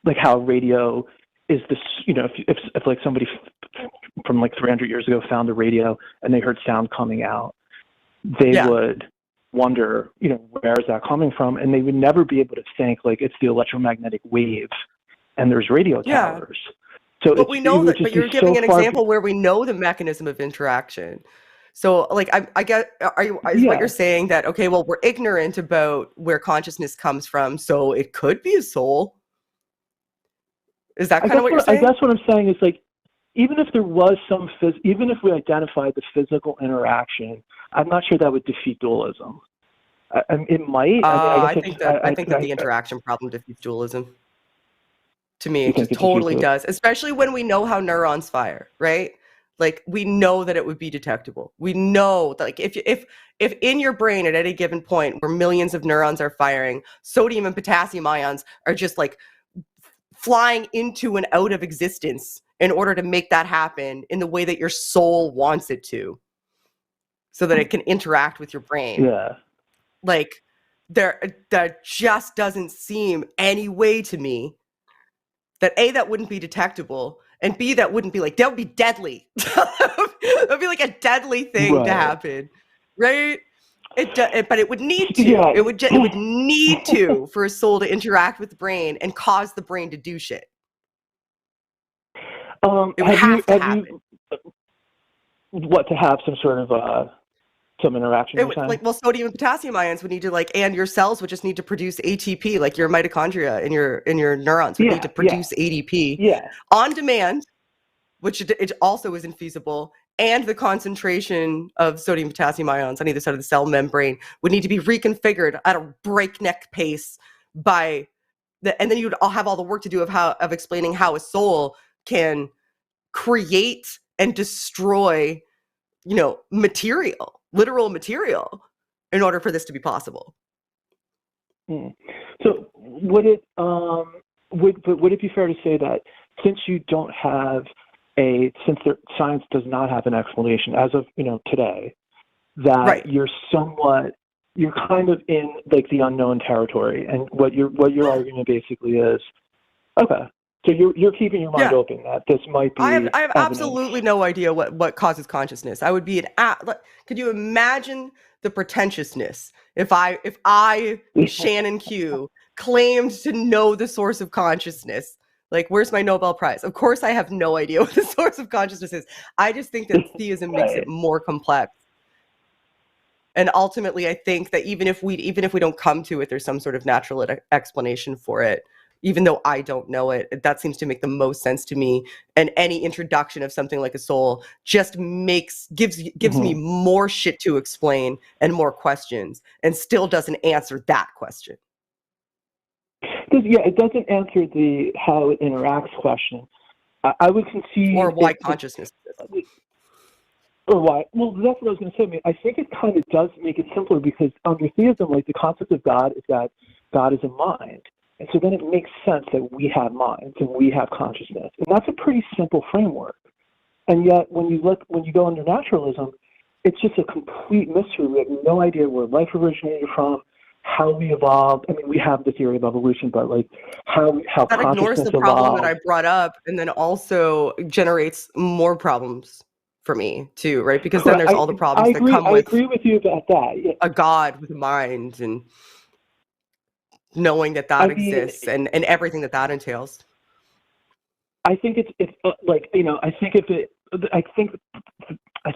E: like how radio is this. If like somebody from like 300 years ago found the radio and they heard sound coming out, they would wonder, where is that coming from? And they would never be able to think like it's the electromagnetic wave and there's radio towers. So
A: but we know that, but you're giving an example where we know the mechanism of interaction. So like, I get, what you're saying that, okay, well, we're ignorant about where consciousness comes from, so it could be a soul. Is that kind of what you're saying?
E: I guess what I'm saying is like, even if there was even if we identified the physical interaction, I'm not sure that would defeat dualism. It might.
A: I think that the interaction problem defeats dualism. To me, it just totally does, especially when we know how neurons fire, right? Like, we know that it would be detectable. We know that, like, if in your brain at any given point where millions of neurons are firing, sodium and potassium ions are just like flying into and out of existence in order to make that happen in the way that your soul wants it to, so that it can interact with your brain.
E: Yeah.
A: Like, there just doesn't seem any way to me that A, that wouldn't be detectable, and B, that wouldn't be like, that would be deadly. That would be like a deadly thing to happen, right? But it would need to. Yeah. It would need to for a soul to interact with the brain and cause the brain to do shit. It would have to happen.
E: To have some sort of some interaction?
A: Sodium and potassium ions would need to and your cells would just need to produce ATP, like your mitochondria in your neurons would need to produce ADP on demand, which it also is infeasible. And the concentration of sodium potassium ions on either side of the cell membrane would need to be reconfigured at a breakneck pace and then you'd all have all the work to do of explaining how a soul can create and destroy, literal material in order for this to be possible.
E: So would it be fair to say that since you don't have science does not have an explanation as of today, that you're kind of in like the unknown territory, and what your argument basically is, okay, so you're keeping your mind open that this might be.
A: I have absolutely no idea what causes consciousness. I would be could you imagine the pretentiousness if I Shannon Q claimed to know the source of consciousness? Like, where's my Nobel Prize? Of course, I have no idea what the source of consciousness is. I just think that theism makes it more complex. And ultimately, I think that even if we don't come to it, there's some sort of natural explanation for it. Even though I don't know it, that seems to make the most sense to me. And any introduction of something like a soul just gives me more shit to explain and more questions, and still doesn't answer that question.
E: Yeah, it doesn't answer the how it interacts question. I would concede.
A: Or why consciousness.
E: Or why? Well, that's what I was going to say. I mean, I think it kind of does make it simpler, because under theism, like, the concept of God is that God is a mind. And so then it makes sense that we have minds and we have consciousness. And that's a pretty simple framework. And yet when you go under naturalism, it's just a complete mystery. We have no idea where life originated from, how we evolved. I mean, we have the theory of evolution, but like how
A: that ignores the problem that I brought up, and then also generates more problems for me too, right? Because then there's all the problems that come with.
E: I agree with you about that. Yeah.
A: A God with a mind and knowing that exists and everything that entails.
E: I think it's like, I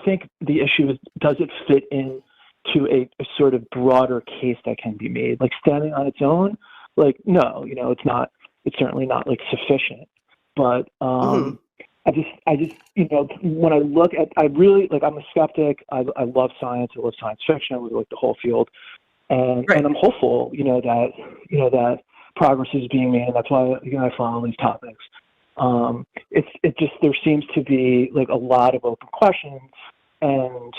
E: think the issue is, does it fit in to a sort of broader case that can be made? Like, standing on its own, like, no, it's certainly not like sufficient. But I just when I look at, I'm a skeptic. I love science. I love science fiction. I really like the whole field. And I'm hopeful, that progress is being made, and that's why I follow these topics. It just, there seems to be like a lot of open questions, and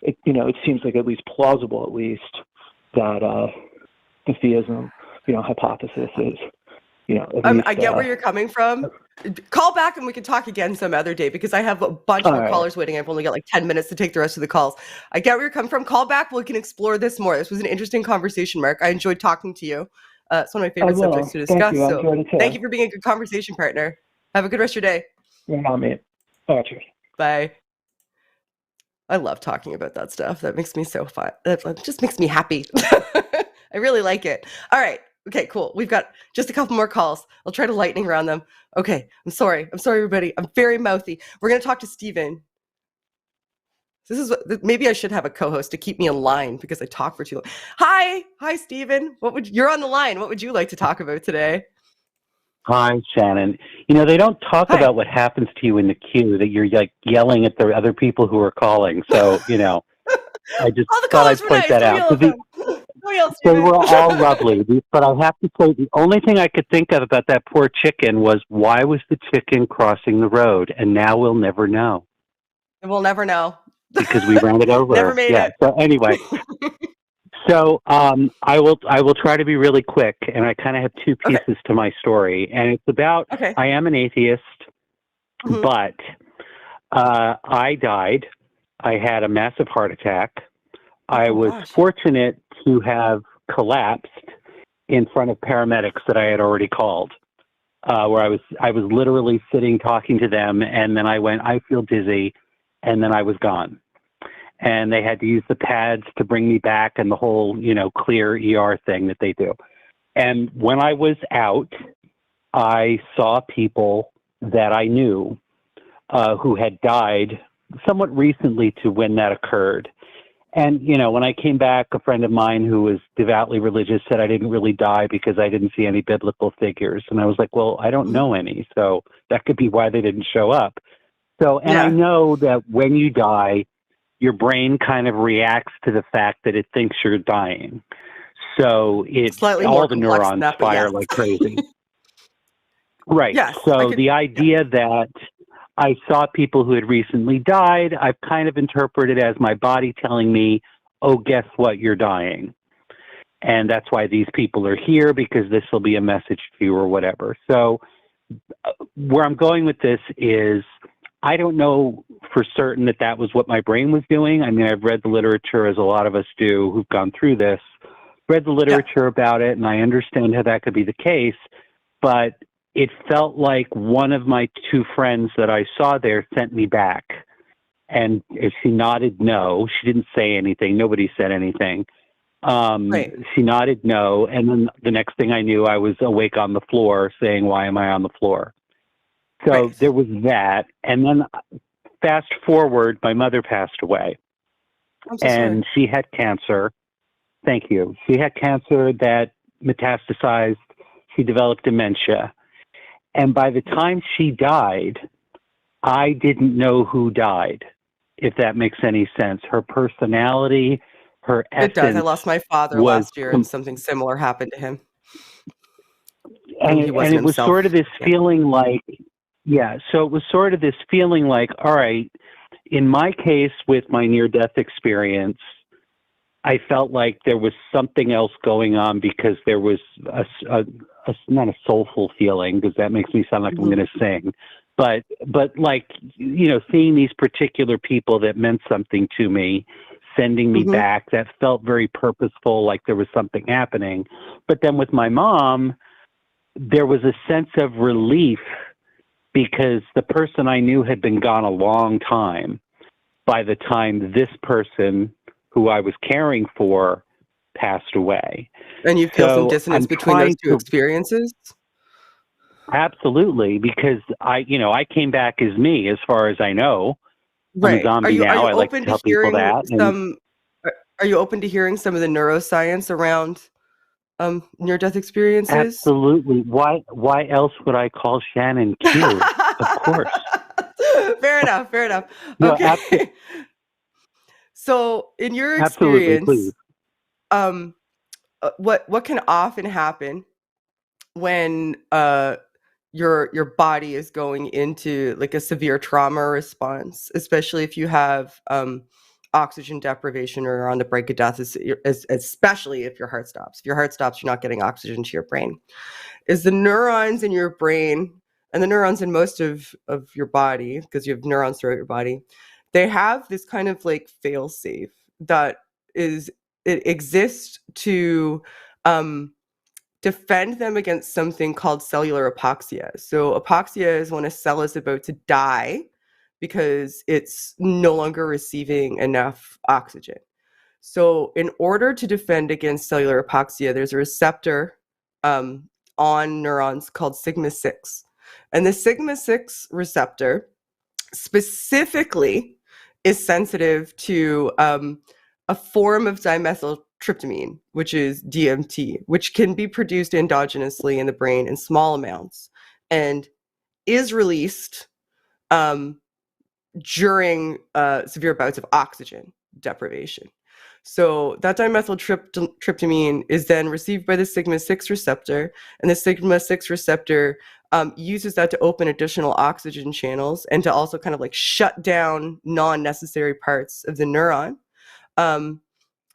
E: it seems like at least plausible, at least, that the theism hypothesis is at least,
A: I get where you're coming from. Call back and we can talk again some other day, because I have a bunch more callers waiting. I've only got like 10 minutes to take the rest of the calls. I get where you're coming from. Call back. We can explore this more. This was an interesting conversation, Mark. I enjoyed talking to you. It's one of my favorite subjects to discuss. Thank you for being a good conversation partner. Have a good rest of your day.
E: Yeah, not me. Oh, cheers.
A: Bye. I love talking about that stuff. That makes me so fun. That just makes me happy. I really like it. All right. Okay, cool. We've got just a couple more calls. I'll try to lightning round them. Okay, I'm sorry, everybody. I'm very mouthy. We're going to talk to Steven. This is maybe I should have a co-host to keep me in line, because I talk for too long. Hi, Steven. You're on the line. What would you like to talk about today?
F: Hi, Shannon. They don't talk about what happens to you in the queue, that you're like yelling at the other people who are calling. So, I just thought I'd point that out. They were all lovely, but I have to say, the only thing I could think of about that poor chicken was, why was the chicken crossing the road? And now we'll never know.
A: We'll never know.
F: Because we ran it over.
A: Never made it.
F: So anyway, I will try to be really quick, and I kind of have two pieces to my story, and it's about, I am an atheist, but I died. I had a massive heart attack. I was fortunate to have collapsed in front of paramedics that I had already called, where I was literally sitting talking to them, and then I went, I feel dizzy, and then I was gone. And they had to use the pads to bring me back, and the whole, clear ER thing that they do. And when I was out, I saw people that I knew who had died somewhat recently to when that occurred. And, when I came back, a friend of mine who was devoutly religious said I didn't really die because I didn't see any biblical figures. And I was like, well, I don't know any, so that could be why they didn't show up. So, and I know that when you die, your brain kind of reacts to the fact that it thinks you're dying. So all the neurons fire like crazy. Right. Yes, so the idea that I saw people who had recently died, I've kind of interpreted as my body telling me, oh, guess what, you're dying. And that's why these people are here, because this will be a message to you or whatever. So where I'm going with this is, I don't know for certain that was what my brain was doing. I mean, I've read the literature, as a lot of us do who've gone through this, read the literature about it, and I understand how that could be the case. But it felt like one of my two friends that I saw there sent me back. And she nodded no. She didn't say anything. Nobody said anything. She nodded no. And then the next thing I knew, I was awake on the floor saying, why am I on the floor? So there was that. And then fast forward, my mother passed away. And she had cancer. Thank you. She had cancer that metastasized. She developed dementia. And by the time she died, I didn't know who died, if that makes any sense. Her personality, her essence. It does.
A: I lost my father last year, and something similar happened to him.
F: And it was sort of this feeling like, so it was sort of this feeling like, all right, in my case with my near-death experience, I felt like there was something else going on, because there was not a soulful feeling, because that makes me sound like I'm going to sing, but like, seeing these particular people that meant something to me, sending me back, that felt very purposeful, like there was something happening. But then with my mom, there was a sense of relief, because the person I knew had been gone a long time by the time this person who I was caring for passed away. And you feel some dissonance between those two experiences? Absolutely, because I came back as me, as far as I know. I'm a zombie now. I like to tell people that.
A: Are you open to hearing some of the neuroscience around near-death experiences?
F: Absolutely. Why else would I call Shannon Q? Of course.
A: Fair enough. No, okay. So, in your experience, what can often happen when your body is going into like a severe trauma response, especially if you have oxygen deprivation or on the brink of death, especially if your heart stops. If your heart stops, you're not getting oxygen to your brain. Is the neurons in your brain and the neurons in most of your body, because you have neurons throughout your body, they have this kind of like fail safe that it exists to defend them against something called cellular apoxia. So apoxia is when a cell is about to die because it's no longer receiving enough oxygen. So in order to defend against cellular apoxia, there's a receptor on neurons called sigma-6. And the sigma-6 receptor specifically is sensitive to a form of dimethyltryptamine, which is DMT, which can be produced endogenously in the brain in small amounts and is released during severe bouts of oxygen deprivation. So that dimethyltryptamine is then received by the sigma-6 receptor, and the sigma-6 receptor uses that to open additional oxygen channels and to also kind of like shut down non-necessary parts of the neuron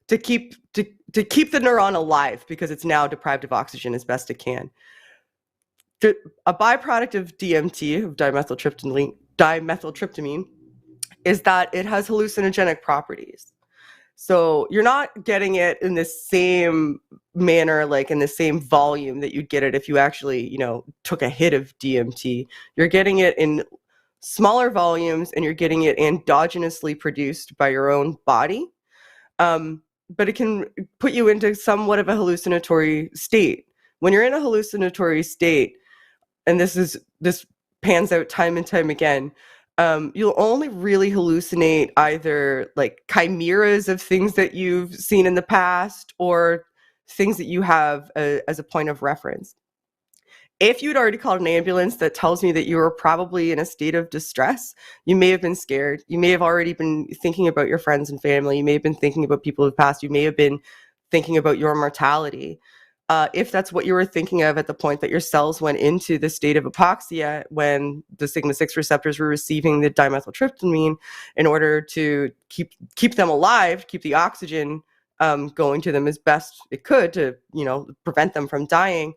A: to keep the neuron alive because it's now deprived of oxygen as best it can. A byproduct of DMT, of dimethyltryptamine, is that it has hallucinogenic properties. So you're not getting it in the same manner, like in the same volume that you'd get it if you actually, took a hit of DMT. You're getting it in smaller volumes and you're getting it endogenously produced by your own body. But it can put you into somewhat of a hallucinatory state. When you're in a hallucinatory state, and this pans out time and time again, you'll only really hallucinate either like chimeras of things that you've seen in the past or things that you have as a point of reference. If you'd already called an ambulance, that tells me that you were probably in a state of distress. You may have been scared. You may have already been thinking about your friends and family. You may have been thinking about people who've passed. You may have been thinking about your mortality. If that's what you were thinking of at the point that your cells went into the state of apoxia when the sigma-6 receptors were receiving the dimethyltryptamine in order to keep them alive, keep the oxygen going to them as best it could to, prevent them from dying,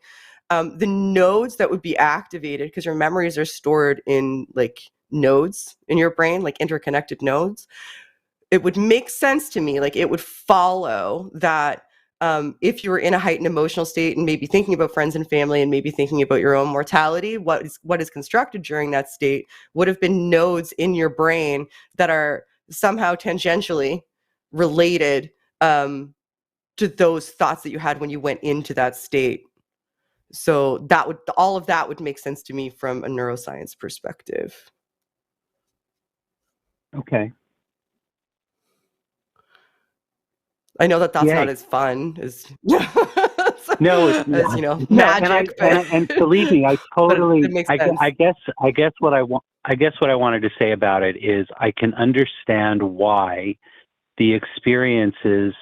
A: the nodes that would be activated, because your memories are stored in like nodes in your brain, like interconnected nodes, it would make sense to me, like it would follow that if you were in a heightened emotional state and maybe thinking about friends and family and maybe thinking about your own mortality, what is constructed during that state would have been nodes in your brain that are somehow tangentially related to those thoughts that you had when you went into that state. So all of that would make sense to me from a neuroscience perspective.
F: Okay.
A: I know that's not as fun as
F: no, it's
A: magic.
F: And believe me, I totally. I guess what I wanted to say about it is I can understand why the experiences,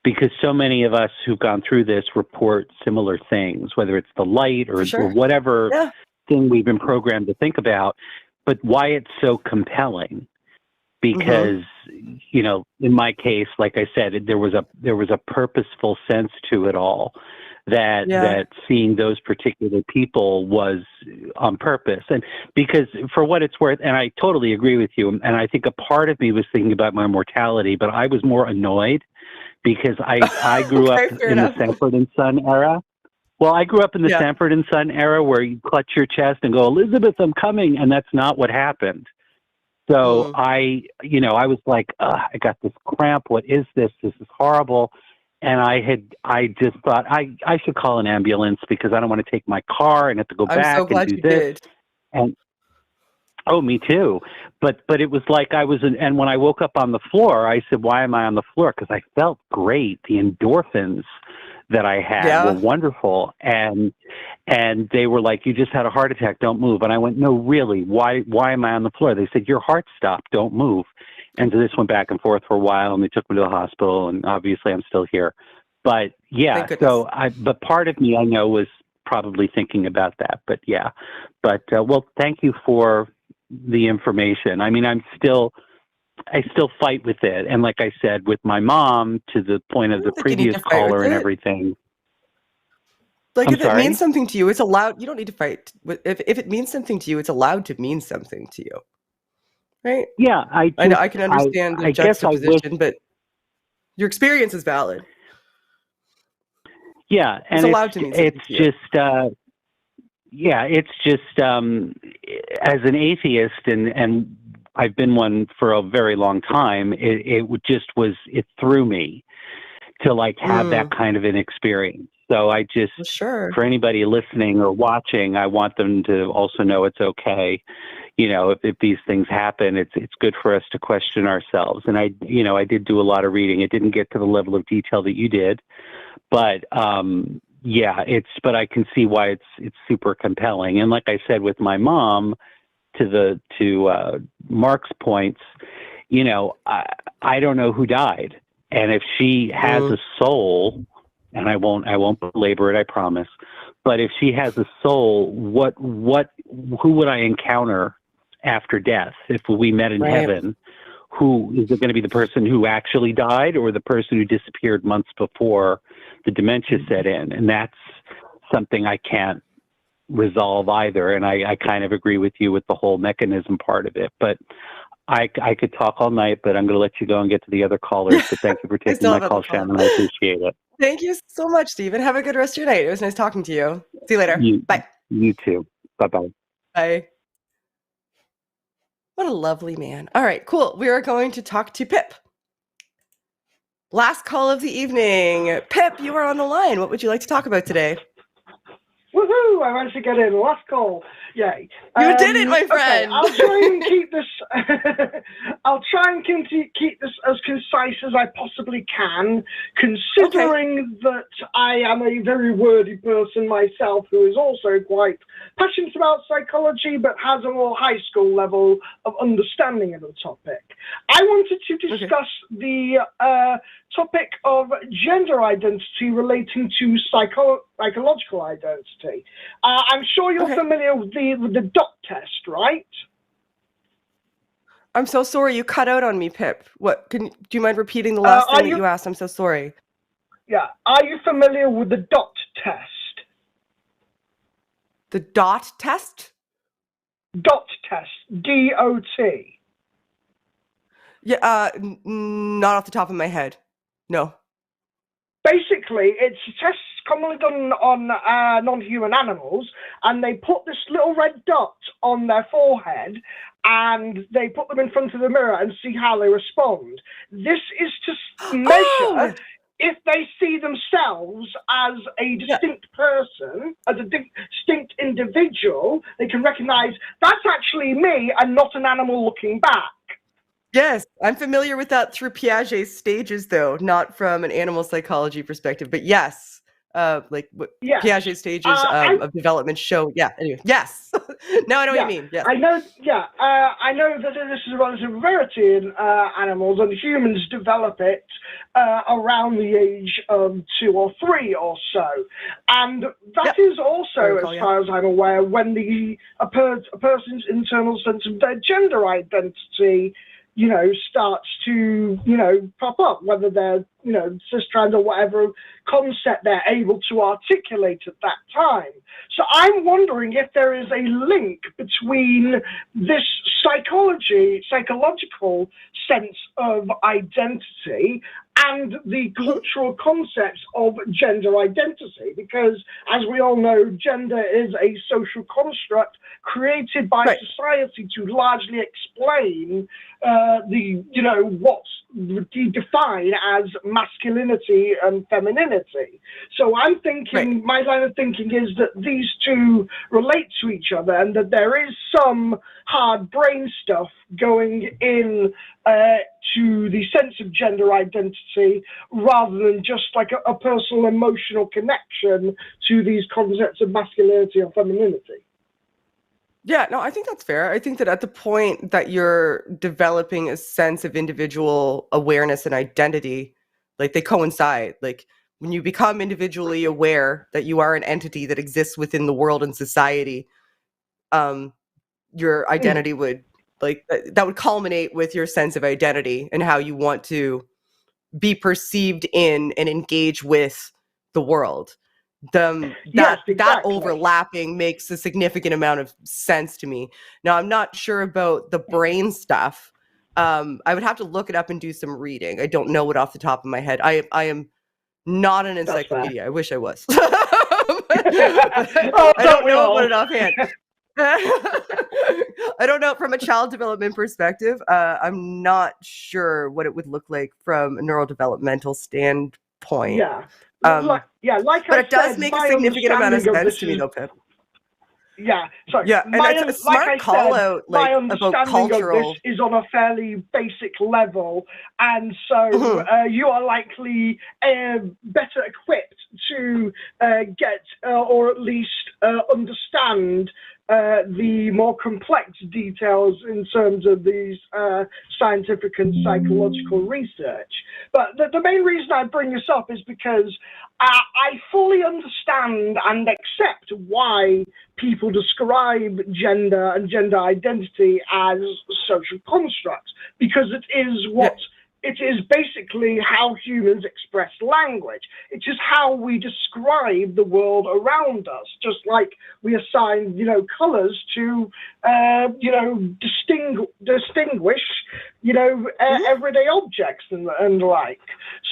F: because so many of us who've gone through this report similar things, whether it's the light or whatever thing we've been programmed to think about, but why it's so compelling. Because, in my case, like I said, there was a purposeful sense to it all that seeing those particular people was on purpose. And because for what it's worth, and I totally agree with you, and I think a part of me was thinking about my mortality, but I was more annoyed because I grew up in the Sanford and Son era. Well, I grew up in the Sanford and Son era where you clutch your chest and go, Elizabeth, I'm coming. And that's not what happened. So I was like, I got this cramp. What is this? This is horrible. And I just thought I should call an ambulance because I don't want to take my car and have to go back and do this.
A: Did.
F: And me too. But it was like and when I woke up on the floor, I said, why am I on the floor? Because I felt great. The endorphins that I had were wonderful. And they were like, you just had a heart attack, don't move. And I went, no, really, why am I on the floor? They said, your heart stopped, don't move. And so this went back and forth for a while, and they took me to the hospital, and obviously I'm still here. But but part of me I know was probably thinking about that. But yeah, well, thank you for the information. I mean, I still fight with it. And like I said, with my mom, to the point of the previous caller and everything.
A: Like, if it means something to you, it's allowed. You don't need to fight. If it means something to you, it's allowed to mean something to you. Right?
F: Yeah, I
A: can understand the juxtaposition, but your experience is valid.
F: Yeah, and
A: it's allowed to mean something to you.
F: It's just as an atheist, and I've been one for a very long time. It threw me to like have that kind of an experience. So I just, for anybody listening or watching, I want them to also know it's okay. You know, if these things happen, it's good for us to question ourselves. And I did do a lot of reading. It didn't get to the level of detail that you did, but but I can see why it's super compelling. And like I said, with my mom, to Mark's points, you know, I don't know who died, and if she has a soul, and I won't belabor it, I promise. But if she has a soul, who would I encounter after death? If we met in heaven, who is it going to be? The person who actually died, or the person who disappeared months before the dementia set in? And that's something I can't resolve either. And I kind of agree with you with the whole mechanism part of it. But I could talk all night, but I'm going to let you go and get to the other callers. But thank you for taking my call, Shannon. I appreciate it.
A: Thank you so much, Stephen. Have a good rest of your night. It was nice talking to you. See you later. Bye.
F: You too. Bye-bye.
A: Bye. What a lovely man. All right, cool. We are going to talk to Pip. Last call of the evening. Pip, you are on the line. What would you like to talk about today?
G: Woohoo! I managed to get in. Last call. Yay.
A: You did it, my friend.
G: Okay, I'll try and keep this. I'll try and keep this as concise as I possibly can, considering that I am a very wordy person myself, who is also quite passionate about psychology, but has a more high school level of understanding of the topic. I wanted to discuss the topic of gender identity relating to psychological identity. I'm sure you're familiar with the dot test, right?
A: I'm so sorry, you cut out on me, Pip. Do you mind repeating the last thing that you asked? I'm so sorry.
G: Yeah. Are you familiar with the dot test?
A: The dot test?
G: Dot test. D-O-T.
A: Yeah, not off the top of my head. No.
G: Basically, it's a test commonly done on non-human animals, and they put this little red dot on their forehead, and they put them in front of the mirror and see how they respond. This is to measure if they see themselves as a distinct person, as a distinct individual. They can recognize that's actually me and not an animal looking back.
A: Yes, I'm familiar with that through Piaget's stages, though, not from an animal psychology perspective. But yes, Piaget's stages of development show. Yeah. Anyway, yes. Now I know what you mean. Yes.
G: I know. Yeah. I know that this is a relative rarity in animals, and humans develop it around the age of 2 or 3 or so, and that is also, as far as I'm aware, when a person's internal sense of their gender identity, starts to, pop up, whether they're, cis-trans or whatever concept they're able to articulate at that time. So I'm wondering if there is a link between this psychological sense of identity and the cultural concepts of gender identity, because as we all know, gender is a social construct created by society to largely explain what's defined as masculinity and femininity. So I'm thinking, my line of thinking is that these two relate to each other, and that there is some hard brain stuff going in to the sense of gender identity, rather than just like a personal emotional connection to these concepts of masculinity or femininity.
A: Yeah, no, I think that's fair. I think that at the point that you're developing a sense of individual awareness and identity, like they coincide. Like when you become individually aware that you are an entity that exists within the world and society, your identity would that would culminate with your sense of identity and how you want to be perceived in and engage with the world. That overlapping makes a significant amount of sense to me. Now, I'm not sure about the brain stuff. I would have to look it up and do some reading. I don't know it off the top of my head. I am not an encyclopedia. I wish I was. I don't know about it offhand. I don't know from a child development perspective. I'm not sure what it would look like from a neurodevelopmental standpoint.
G: Yeah. But
A: it does make a significant amount of sense to me, though, Pip.
G: Yeah, sorry.
A: Yeah, and it's a smart call out,
G: my understanding of this is on a fairly basic level, and so you are likely better equipped to get or at least understand the more complex details in terms of these scientific and psychological research. But the main reason I bring this up is because I fully understand and accept why people describe gender and gender identity as social constructs, because it is what it is basically how humans express language. It is how we describe the world around us, just like we assign, colors to, distinguish, everyday objects and like.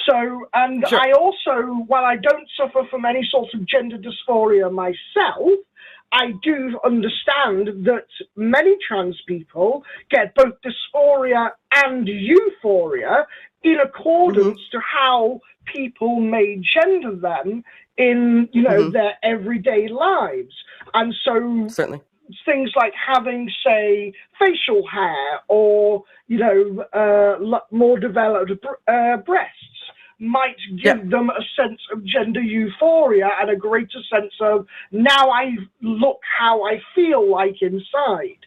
G: So, and I also, while I don't suffer from any sort of gender dysphoria myself, I do understand that many trans people get both dysphoria and euphoria in accordance to how people may gender them in, their everyday lives. And so things like having, say, facial hair or, more developed breasts might give them a sense of gender euphoria and a greater sense of, now I look how I feel like inside.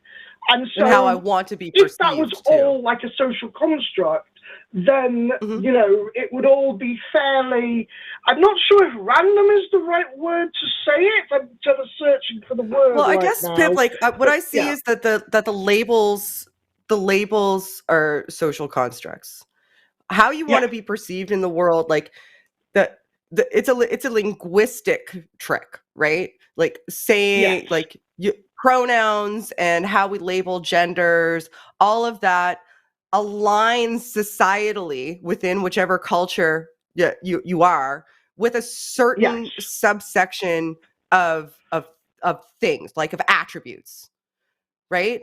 G: And so
A: how I want to be perceived.
G: If that was all like a social construct, then, it would all be fairly, I'm not sure if random is the right word to say it. I'm sort of searching for the word.
A: Well, I guess, Pip, what I see is that the labels are social constructs. How you want to be perceived in the world, it's a linguistic trick, right? Like saying pronouns and how we label genders, all of that aligns societally within whichever culture you are with a certain subsection of things, like of attributes, right?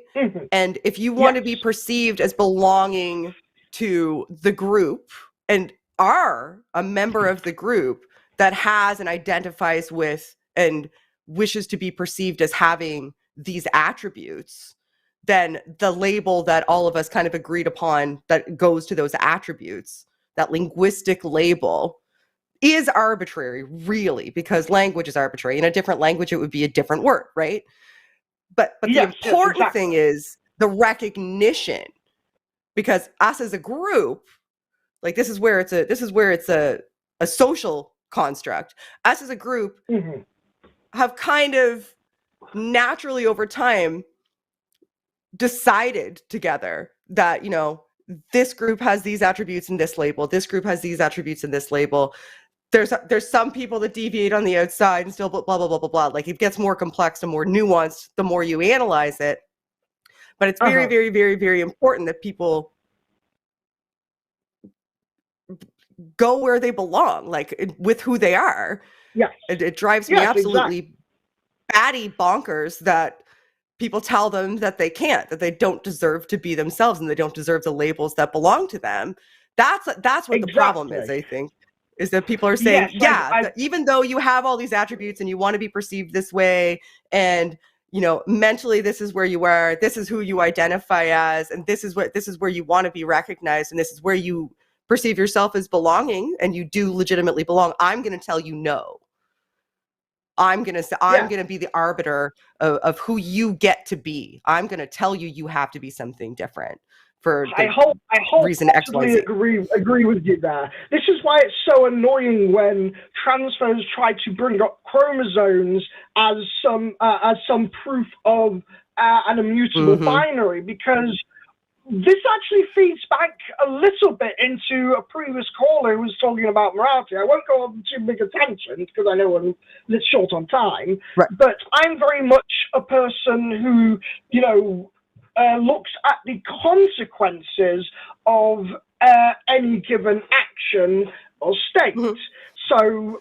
A: And if you want to be perceived as belonging to the group and are a member of the group that has and identifies with and wishes to be perceived as having these attributes, then the label that all of us kind of agreed upon that goes to those attributes, that linguistic label, is arbitrary, really, because language is arbitrary. In a different language, it would be a different word, right? But the important thing is the recognition. Because us as a group, this is where it's a social construct. Us as a group have kind of naturally over time decided together that, this group has these attributes in this label. This group has these attributes in this label. There's some people that deviate on the outside and still blah, blah, blah, blah, blah. Like it gets more complex and more nuanced the more you analyze it. But it's very, very, very, very important that people go where they belong, with who they are.
G: Yes.
A: It drives me absolutely batty bonkers that people tell them that they can't, that they don't deserve to be themselves and they don't deserve the labels that belong to them. That's what the problem is, I think, is that people are saying, even though you have all these attributes and you want to be perceived this way, and mentally this is where you are, this is who you identify as, and this is where you want to be recognized, and this is where you perceive yourself as belonging, and you do legitimately belong. I'm going to tell you no. I'm going to be the arbiter of who you get to be. I'm going to tell you have to be something different. for
G: I wholeheartedly agree with you there. This is why it's so annoying when transphobes try to bring up chromosomes as some proof of an immutable binary, because this actually feeds back a little bit into a previous caller who was talking about morality. I won't go on too big a tangent because I know I'm a little short on time, but I'm very much a person who, looks at the consequences of any given action or state. So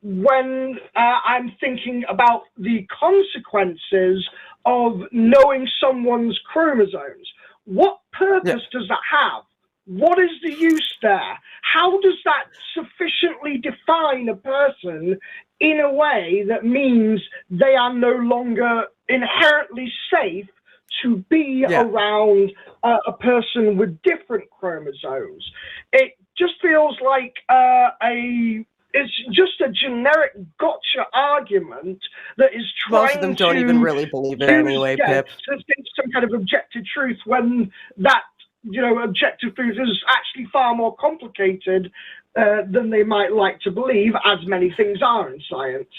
G: when I'm thinking about the consequences of knowing someone's chromosomes, what purpose does that have? What is the use there? How does that sufficiently define a person in a way that means they are no longer inherently safe to be around a person with different chromosomes? It just feels like it's just a generic gotcha argument that is trying
A: most of them don't even really believe it anyway, Pip.
G: To some kind of objective truth, when that objective truth is actually far more complicated than they might like to believe, as many things are in science.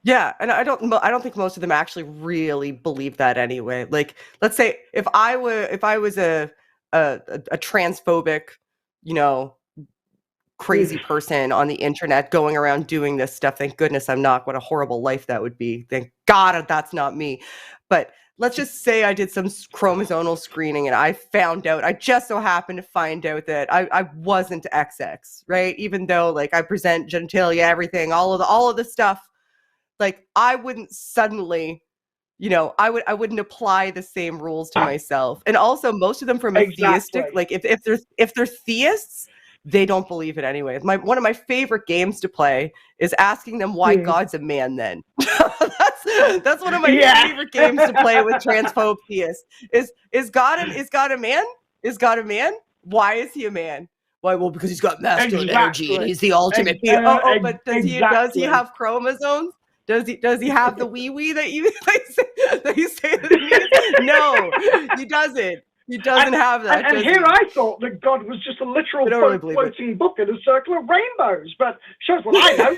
A: Yeah, and I don't think most of them actually really believe that anyway. Like, let's say if I was a transphobic, crazy person on the internet going around doing this stuff. Thank goodness I'm not. What a horrible life that would be. Thank God that's not me. But let's just say I did some chromosomal screening and I just so happened to find out that I wasn't XX, right? Even though I present genitalia, everything, all of the stuff, I wouldn't suddenly, I wouldn't apply the same rules to myself. And also most of them from a theistic, if they're theists, they don't believe it anyway. One of my favorite games to play is asking them why God's a man then. That's one of my favorite games to play with transphobe theists. Is God a man? Is God a man? Why is he a man? Why? Well, because he's got masculine energy and he's the ultimate being. But does he have chromosomes? Does he have the wee that you say that he means? No, he doesn't. He doesn't have that.
G: And here I thought that God was just a literal floating book in a circle of rainbows, but shows what I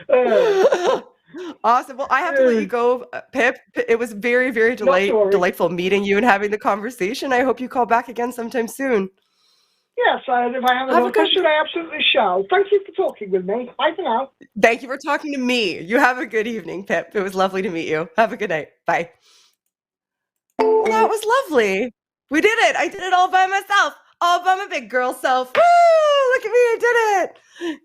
G: know.
A: Awesome. Well, I have to let you go, Pip. It was very, very delightful meeting you and having the conversation. I hope you call back again sometime soon.
G: Yes, if I have another question, I absolutely shall. Thank you for talking with me. Bye for now.
A: Thank you for talking to me. You have a good evening, Pip. It was lovely to meet you. Have a good night. Bye. Well, that was lovely. We did it. I did it all by myself. All by my big girl self. Woo! Look at me. I did it.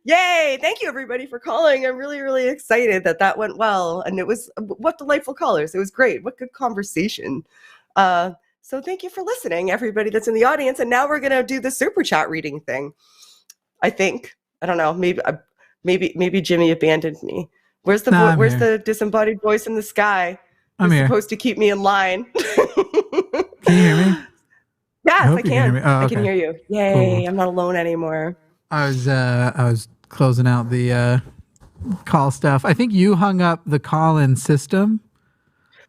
A: Yay. Thank you, everybody, for calling. I'm really, really excited that went well. And it was, what delightful callers. It was great. What good conversation. So thank you for listening, everybody that's in the audience. And now we're going to do the super chat reading thing. I think. I don't know. Maybe Jimmy abandoned me. Where's the disembodied voice in the sky?
B: I'm here.
A: Supposed to keep me in line.
B: Can you hear me?
A: Yes, I can.
B: Oh,
A: I can hear you. Yay! Cool. I'm not alone anymore.
B: I was closing out the call stuff. I think you hung up the call-in system.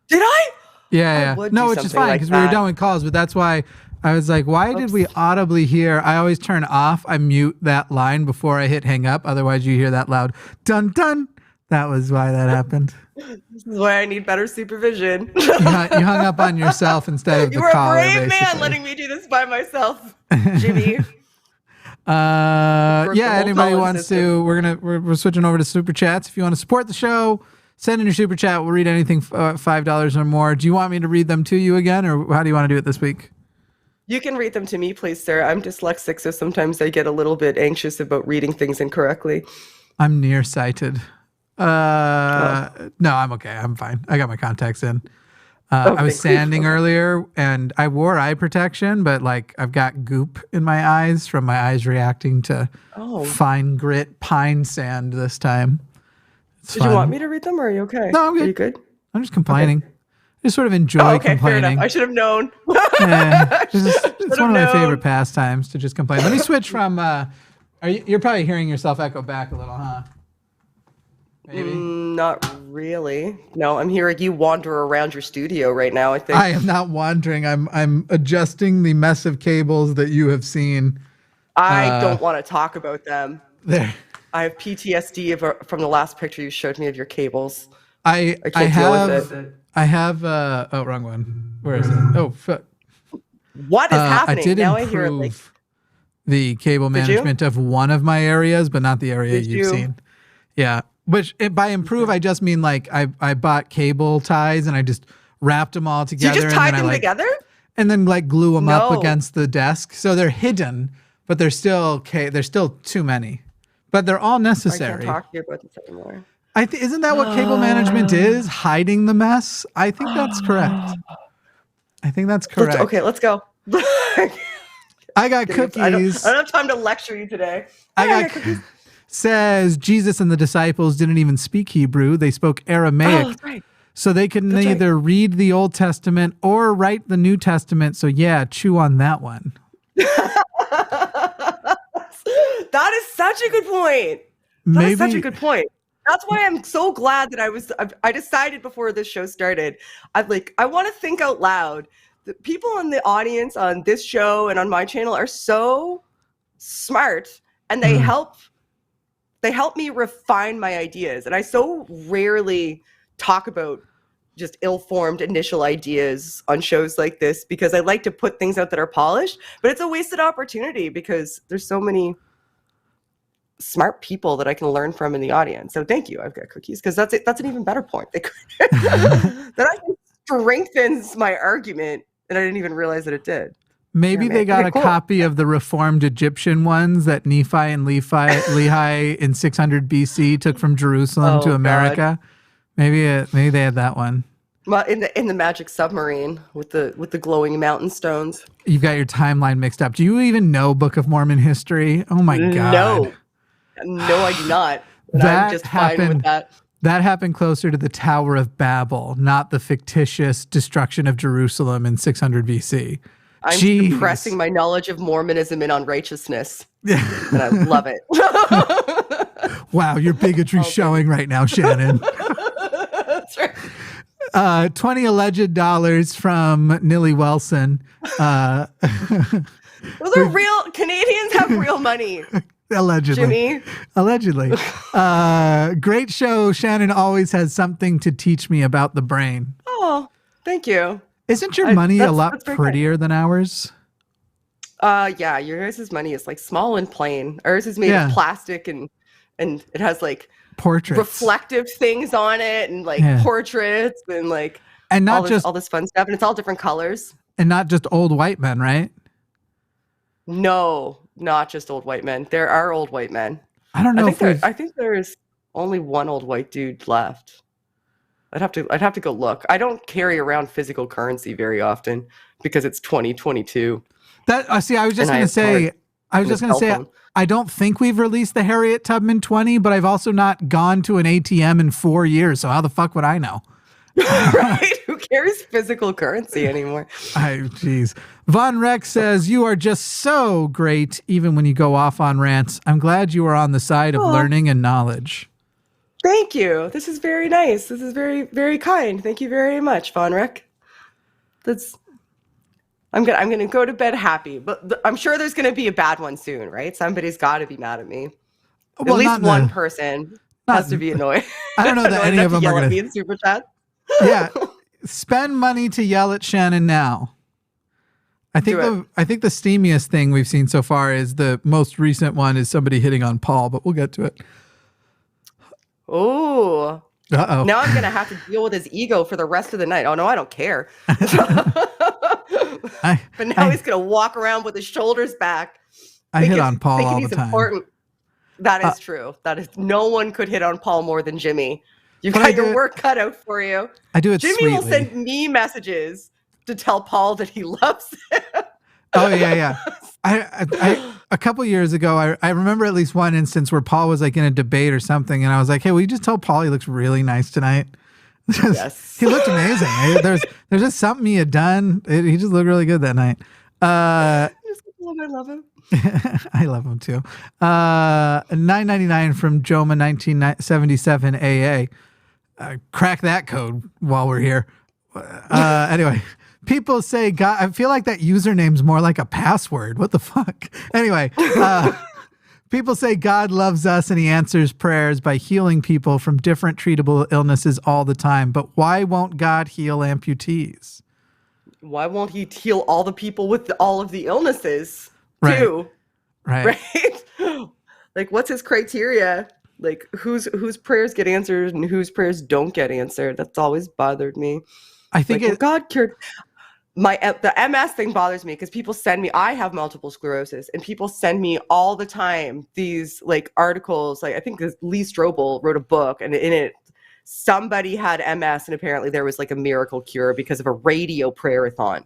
A: Did I?
B: Yeah. No, which is fine because we were done with calls. But that's why I was like, why did we audibly hear? I always turn off. I mute that line before I hit hang up. Otherwise, you hear that loud dun dun. That was why that happened.
A: This is why I need better supervision.
B: You hung up on yourself instead of the caller.
A: You were a brave man letting me do this by myself, Jimmy.
B: Anybody wants to, we're switching over to super chats. If you want to support the show, send in your super chat. We'll read anything $5 or more. Do you want me to read them to you again, or how do you want to do it this week?
A: You can read them to me, please, sir. I'm dyslexic, so sometimes I get a little bit anxious about reading things incorrectly.
B: I'm nearsighted. No, I'm okay. I'm fine. I got my contacts in. I was sanding earlier and I wore eye protection, but I've got goop in my eyes from my eyes reacting to fine grit pine sand this time. Did
A: you want me to read them or are you okay?
B: No, I'm good.
A: Are you good?
B: I'm just complaining. I just sort of enjoy complaining.
A: Fair enough. I should have known.
B: It's one of my favorite pastimes to just complain. Let me switch from, you're probably hearing yourself echo back a little, huh?
A: Not really. No, I'm hearing you wander around your studio right now, I think.
B: I am not wandering. I'm adjusting the mess of cables that you have seen.
A: I don't want to talk about them.
B: There.
A: I have PTSD from the last picture you showed me of your cables.
B: I
A: can't deal with it.
B: I have oh, wrong one. Where is it? Oh, fuck.
A: What is happening?
B: I did
A: now
B: improve
A: I hear like
B: the cable management of one of my areas, but not the area you've seen. Yeah. Which by improve, I just mean like I bought cable ties and I just wrapped them all together.
A: You just tied them together?
B: And then like glue them up against the desk. So they're hidden, but they're still too many. But they're all necessary.
A: I can't talk to you about this anymore.
B: Isn't that what cable management is? Hiding the mess? I think that's correct.
A: Okay, let's go.
B: I got cookies.
A: I don't have time to lecture you today.
B: I got cookies. Says Jesus and the disciples didn't even speak Hebrew. They spoke Aramaic.
A: Oh, that's right.
B: So they could neither read the Old Testament or write the New Testament. So yeah, chew on that one.
A: That is such a good point. That's such a good point. That's why I'm so glad that I decided before this show started, I want to think out loud. The people in the audience on this show and on my channel are so smart, and they help me refine my ideas. And I so rarely talk about just ill-formed initial ideas on shows like this because I like to put things out that are polished, but it's a wasted opportunity because there's so many smart people that I can learn from in the audience. So thank you. I've got cookies because that's an even better point. That I think strengthens my argument, and I didn't even realize that it did.
B: Maybe they got a copy of the reformed Egyptian ones that Nephi and Lehi in 600 BC took from Jerusalem to America. God. Maybe they had that one.
A: Well, in the magic submarine with the glowing mountain stones.
B: You've got your timeline mixed up. Do you even know Book of Mormon history? Oh my God.
A: No, I do not.
B: That
A: I'm just fine with that.
B: That happened closer to the Tower of Babel, not the fictitious destruction of Jerusalem in 600 BC.
A: I'm compressing my knowledge of Mormonism in unrighteousness, and I love it.
B: Wow, your bigotry's showing right now, Shannon.
A: That's right.
B: 20 alleged dollars from Nilly Wilson.
A: Those are real. Canadians have real money.
B: Allegedly.
A: Jimmy.
B: Allegedly. Great show. Shannon always has something to teach me about the brain.
A: Oh, thank you.
B: Isn't your money a lot prettier than ours?
A: Yeah, your guys' money is like small and plain. Ours is made of plastic and it has like
B: portraits,
A: reflective things on it, and like portraits and like
B: not
A: all this fun stuff, and it's all different colors.
B: And not just old white men, right?
A: No, not just old white men. There are old white men.
B: I don't know.
A: I think there's only one old white dude left. I'd have to go look. I don't carry around physical currency very often because it's 2022.
B: See, I was just going to say, I don't think we've released the Harriet Tubman 20, but I've also not gone to an ATM in 4 years. So how the fuck would I know?
A: Right? Who carries physical currency anymore?
B: Jeez. Von Rex says, you are just so great, even when you go off on rants. I'm glad you are on the side of learning and knowledge.
A: Thank you. This is very nice. This is very, very kind. Thank you very much, Von Reck. I'm gonna go to bed happy, but I'm sure there's gonna be a bad one soon, right? Somebody's got to be mad at me. At least one person has to be annoyed.
B: I don't know that any of them are
A: gonna be in super chat.
B: Yeah, spend money to yell at Shannon now. I think the steamiest thing we've seen so far is the most recent one is somebody hitting on Paul, but we'll get to it.
A: Oh.
B: Uh-oh.
A: Now I'm going to have to deal with his ego for the rest of the night. Oh, no, I don't care. But now he's going to walk around with his shoulders back.
B: I hit on Paul all the time.
A: Important. That is true. No one could hit on Paul more than Jimmy. You've got your work cut out for you.
B: I do it
A: Jimmy
B: sweetly.
A: Will send me messages to tell Paul that he loves him.
B: Oh, yeah. A couple years ago, I remember at least one instance where Paul was like in a debate or something, and I was like, hey, will you just tell Paul he looks really nice tonight?
A: Yes.
B: He looked amazing. There's just something he had done. He just looked really good that night.
A: I love him.
B: I love them too. $9.99 from Joma 1977 AA. Crack that code while we're here. Anyway, people say God. I feel like that username's more like a password. What the fuck? Anyway, people say God loves us and he answers prayers by healing people from different treatable illnesses all the time. But why won't God heal amputees?
A: Why won't he heal all the people with all of the illnesses too?
B: Right.
A: Like, what's his criteria? Like, whose prayers get answered and whose prayers don't get answered? That's always bothered me.
B: I think
A: God cured the MS thing bothers me because people send me. I have multiple sclerosis, and people send me all the time these like articles. Like, I think Lee Strobel wrote a book, and in it, somebody had MS, and apparently there was like a miracle cure because of a radio prayer-a-thon.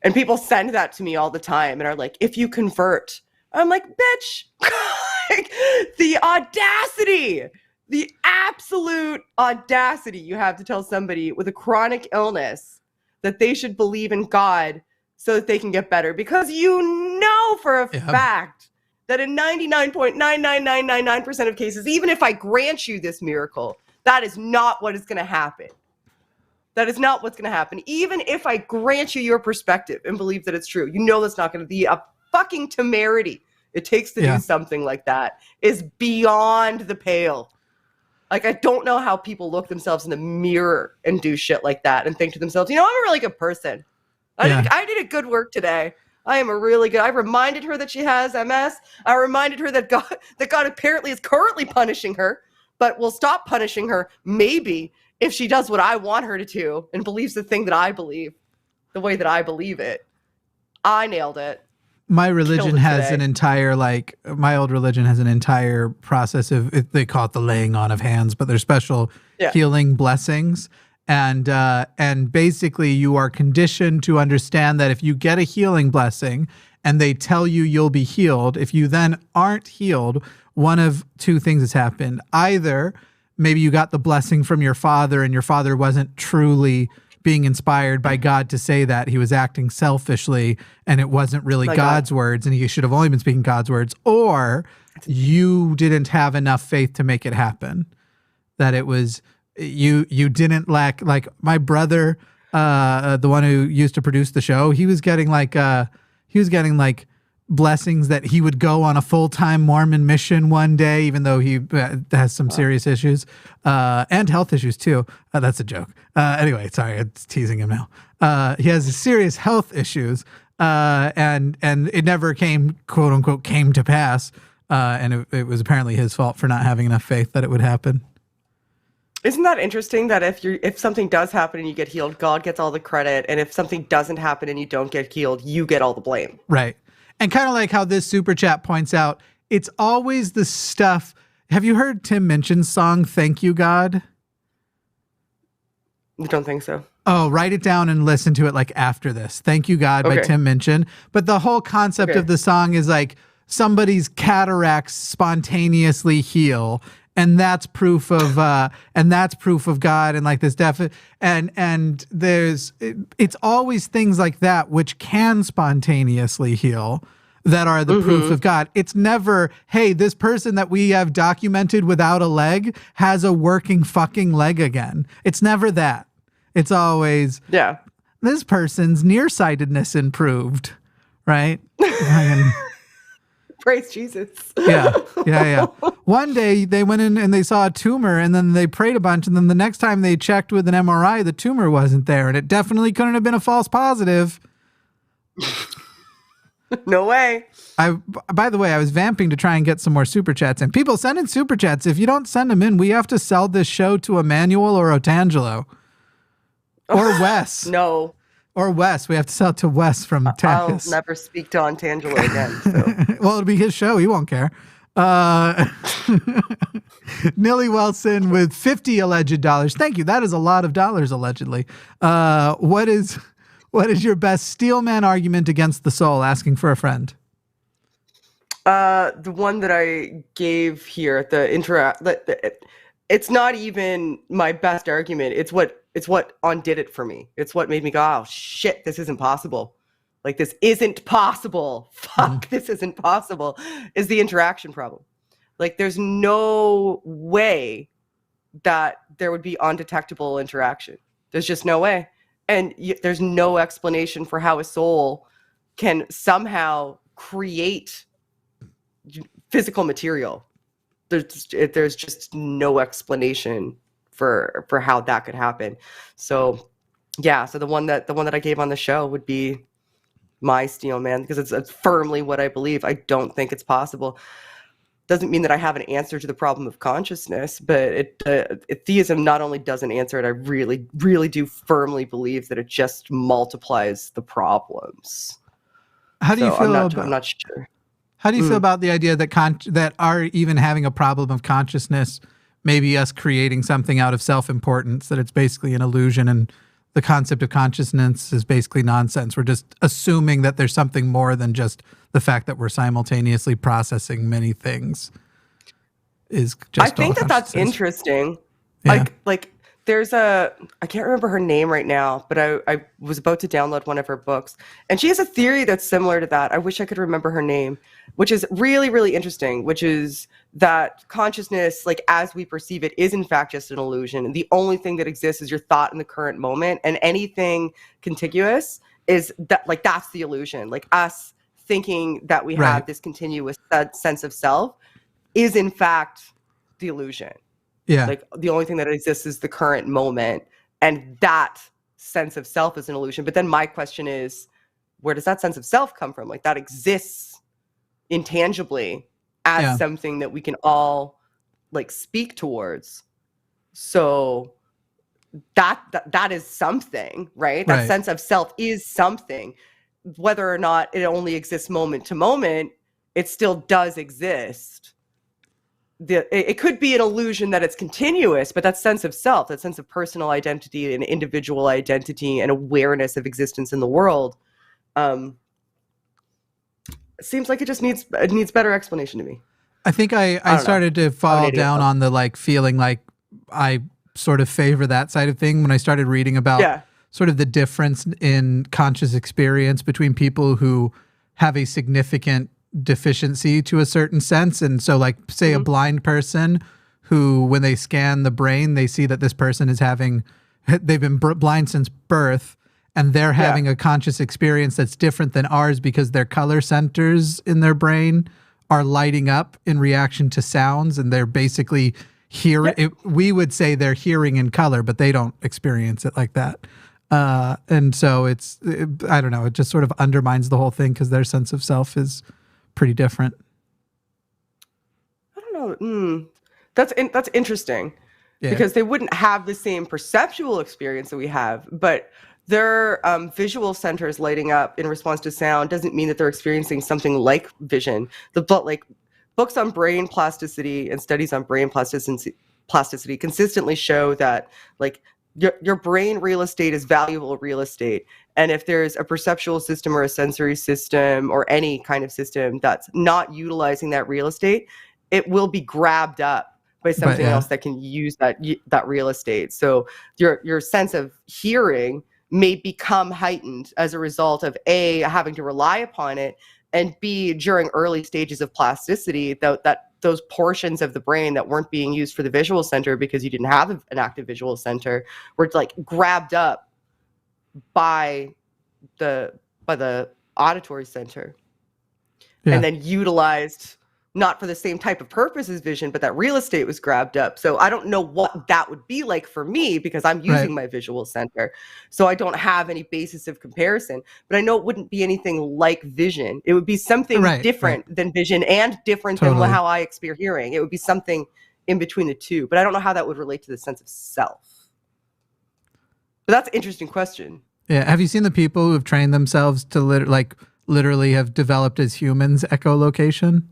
A: And people send that to me all the time and are like, if you convert. I'm like, bitch. Like, the audacity, the absolute audacity you have to tell somebody with a chronic illness that they should believe in God so that they can get better. Because you know for a fact that in 99.99999% of cases, even if I grant you this miracle, that is not what is going to happen. That is not what's going to happen. Even if I grant you your perspective and believe that it's true, you know that's not going to be a fucking temerity it takes to do something like that is beyond the pale. Like, I don't know how people look themselves in the mirror and do shit like that and think to themselves, you know, I'm a really good person. I did a good work today. I am a really good. I reminded her that she has MS. I reminded her that God apparently is currently punishing her, but will stop punishing her maybe if she does what I want her to do and believes the thing that I believe, the way that I believe it. I nailed it.
B: My religion has an entire, my old religion has an entire process of, they call it the laying on of hands, but they're special healing blessings. And basically you are conditioned to understand that if you get a healing blessing and they tell you you'll be healed, if you then aren't healed, one of two things has happened. Either maybe you got the blessing from your father and your father wasn't truly being inspired by God to say that. He was acting selfishly and it wasn't really God's words and he should have only been speaking God's words, or you didn't have enough faith to make it happen. That it was, you didn't lack, like my brother, the one who used to produce the show, he was getting blessings that he would go on a full-time Mormon mission one day, even though he has some serious issues and health issues too. That's a joke. Anyway, sorry, it's teasing him now. He has serious health issues and it never came, quote unquote, came to pass. And it was apparently his fault for not having enough faith that it would happen.
A: Isn't that interesting that if something does happen and you get healed, God gets all the credit, and if something doesn't happen and you don't get healed, you get all the blame?
B: Right. And kind of like how this super chat points out, it's always the stuff. Have you heard Tim Minchin's song, Thank You, God?
A: I don't think so.
B: Oh, write it down and listen to it like after this. Thank You, God by Tim Minchin. But the whole concept of the song is like somebody's cataracts spontaneously heal. And that's proof of God, and like this and it's always things like that which can spontaneously heal that are the proof of God. It's never, hey, this person that we have documented without a leg has a working fucking leg again. It's never that. It's always, this person's nearsightedness improved, right?
A: Praise Jesus.
B: Yeah. One day they went in and they saw a tumor and then they prayed a bunch. And then the next time they checked with an MRI, the tumor wasn't there. And it definitely couldn't have been a false positive.
A: No way.
B: By the way, I was vamping to try and get some more super chats. And people send in super chats. If you don't send them in, we have to sell this show to Emmanuel or Otangelo. Or Wes.
A: No.
B: Or Wes. We have to sell it to Wes from TACIS.
A: I'll never speak to Ontangelo again. So.
B: Well, it'll be his show. He won't care. Nilly Wilson with $50 alleged dollars. Thank you. That is a lot of dollars, allegedly. What is your best steelman argument against the soul? Asking for a friend.
A: The one that I gave here at the it's not even my best argument. It's what undid it for me. It's what made me go, oh shit, this isn't possible. like this isn't possible. Fuck, this isn't possible, is the interaction problem. Like there's no way that there would be undetectable interaction. There's just no way. And there's no explanation for how a soul can somehow create physical material. There's just no explanation for how that could happen. So yeah, so the one that I gave on the show would be my steel man, because it's firmly what I believe. I don't think it's possible. Doesn't mean that I have an answer to the problem of consciousness, but theism not only doesn't answer it, I really, really do firmly believe that it just multiplies the problems.
B: How do you feel
A: I'm not sure.
B: How do you feel about the idea that our even having a problem of consciousness, maybe us creating something out of self-importance, that it's basically an illusion and the concept of consciousness is basically nonsense? We're just assuming that there's something more than just the fact that we're simultaneously processing many things. I think
A: that's interesting. Yeah. Like there's I can't remember her name right now, but I was about to download one of her books, and she has a theory that's similar to that. I wish I could remember her name, which is really, really interesting, which is that consciousness, like as we perceive it, is in fact just an illusion. And the only thing that exists is your thought in the current moment, and anything contiguous is that, like, that's the illusion. Like us thinking that we have this continuous sense of self is in fact the illusion.
B: Yeah.
A: Like the only thing that exists is the current moment, and that sense of self is an illusion. But then my question is, where does that sense of self come from? Like that exists intangibly as something that we can all like speak towards. So that is something, right? That sense of self is something. Whether or not it only exists moment to moment, it still does exist. It could be an illusion that it's continuous, but that sense of self, that sense of personal identity and individual identity and awareness of existence in the world, seems like it needs better explanation to me.
B: I think I started to fall down on the like feeling like I sort of favor that side of thing when I started reading about sort of the difference in conscious experience between people who have a significant deficiency to a certain sense. And so like say a blind person who, when they scan the brain, they see that this person they've been blind since birth, and they're having a conscious experience that's different than ours because their color centers in their brain are lighting up in reaction to sounds, and they're basically hearing. We would say they're hearing in color, but they don't experience it like that. And so I don't know, it just sort of undermines the whole thing because their sense of self is pretty different.
A: I don't know. That's interesting because they wouldn't have the same perceptual experience that we have, but their visual centers lighting up in response to sound doesn't mean that they're experiencing something like vision. Like books on brain plasticity and studies on brain plasticity consistently show that like your brain real estate is valuable real estate. And if there's a perceptual system or a sensory system or any kind of system that's not utilizing that real estate, it will be grabbed up by something else that can use that real estate. So your sense of hearing may become heightened as a result of A, having to rely upon it, and B, during early stages of plasticity, that those portions of the brain that weren't being used for the visual center because you didn't have an active visual center were like grabbed up by the auditory center and then utilized not for the same type of purpose as vision, but that real estate was grabbed up. So I don't know what that would be like for me because I'm using my visual center. So I don't have any basis of comparison, but I know it wouldn't be anything like vision. It would be something different than vision and different than how I experience hearing. It would be something in between the two, but I don't know how that would relate to the sense of self. But that's an interesting question.
B: Yeah. Have you seen the people who have trained themselves to literally have developed as humans echolocation?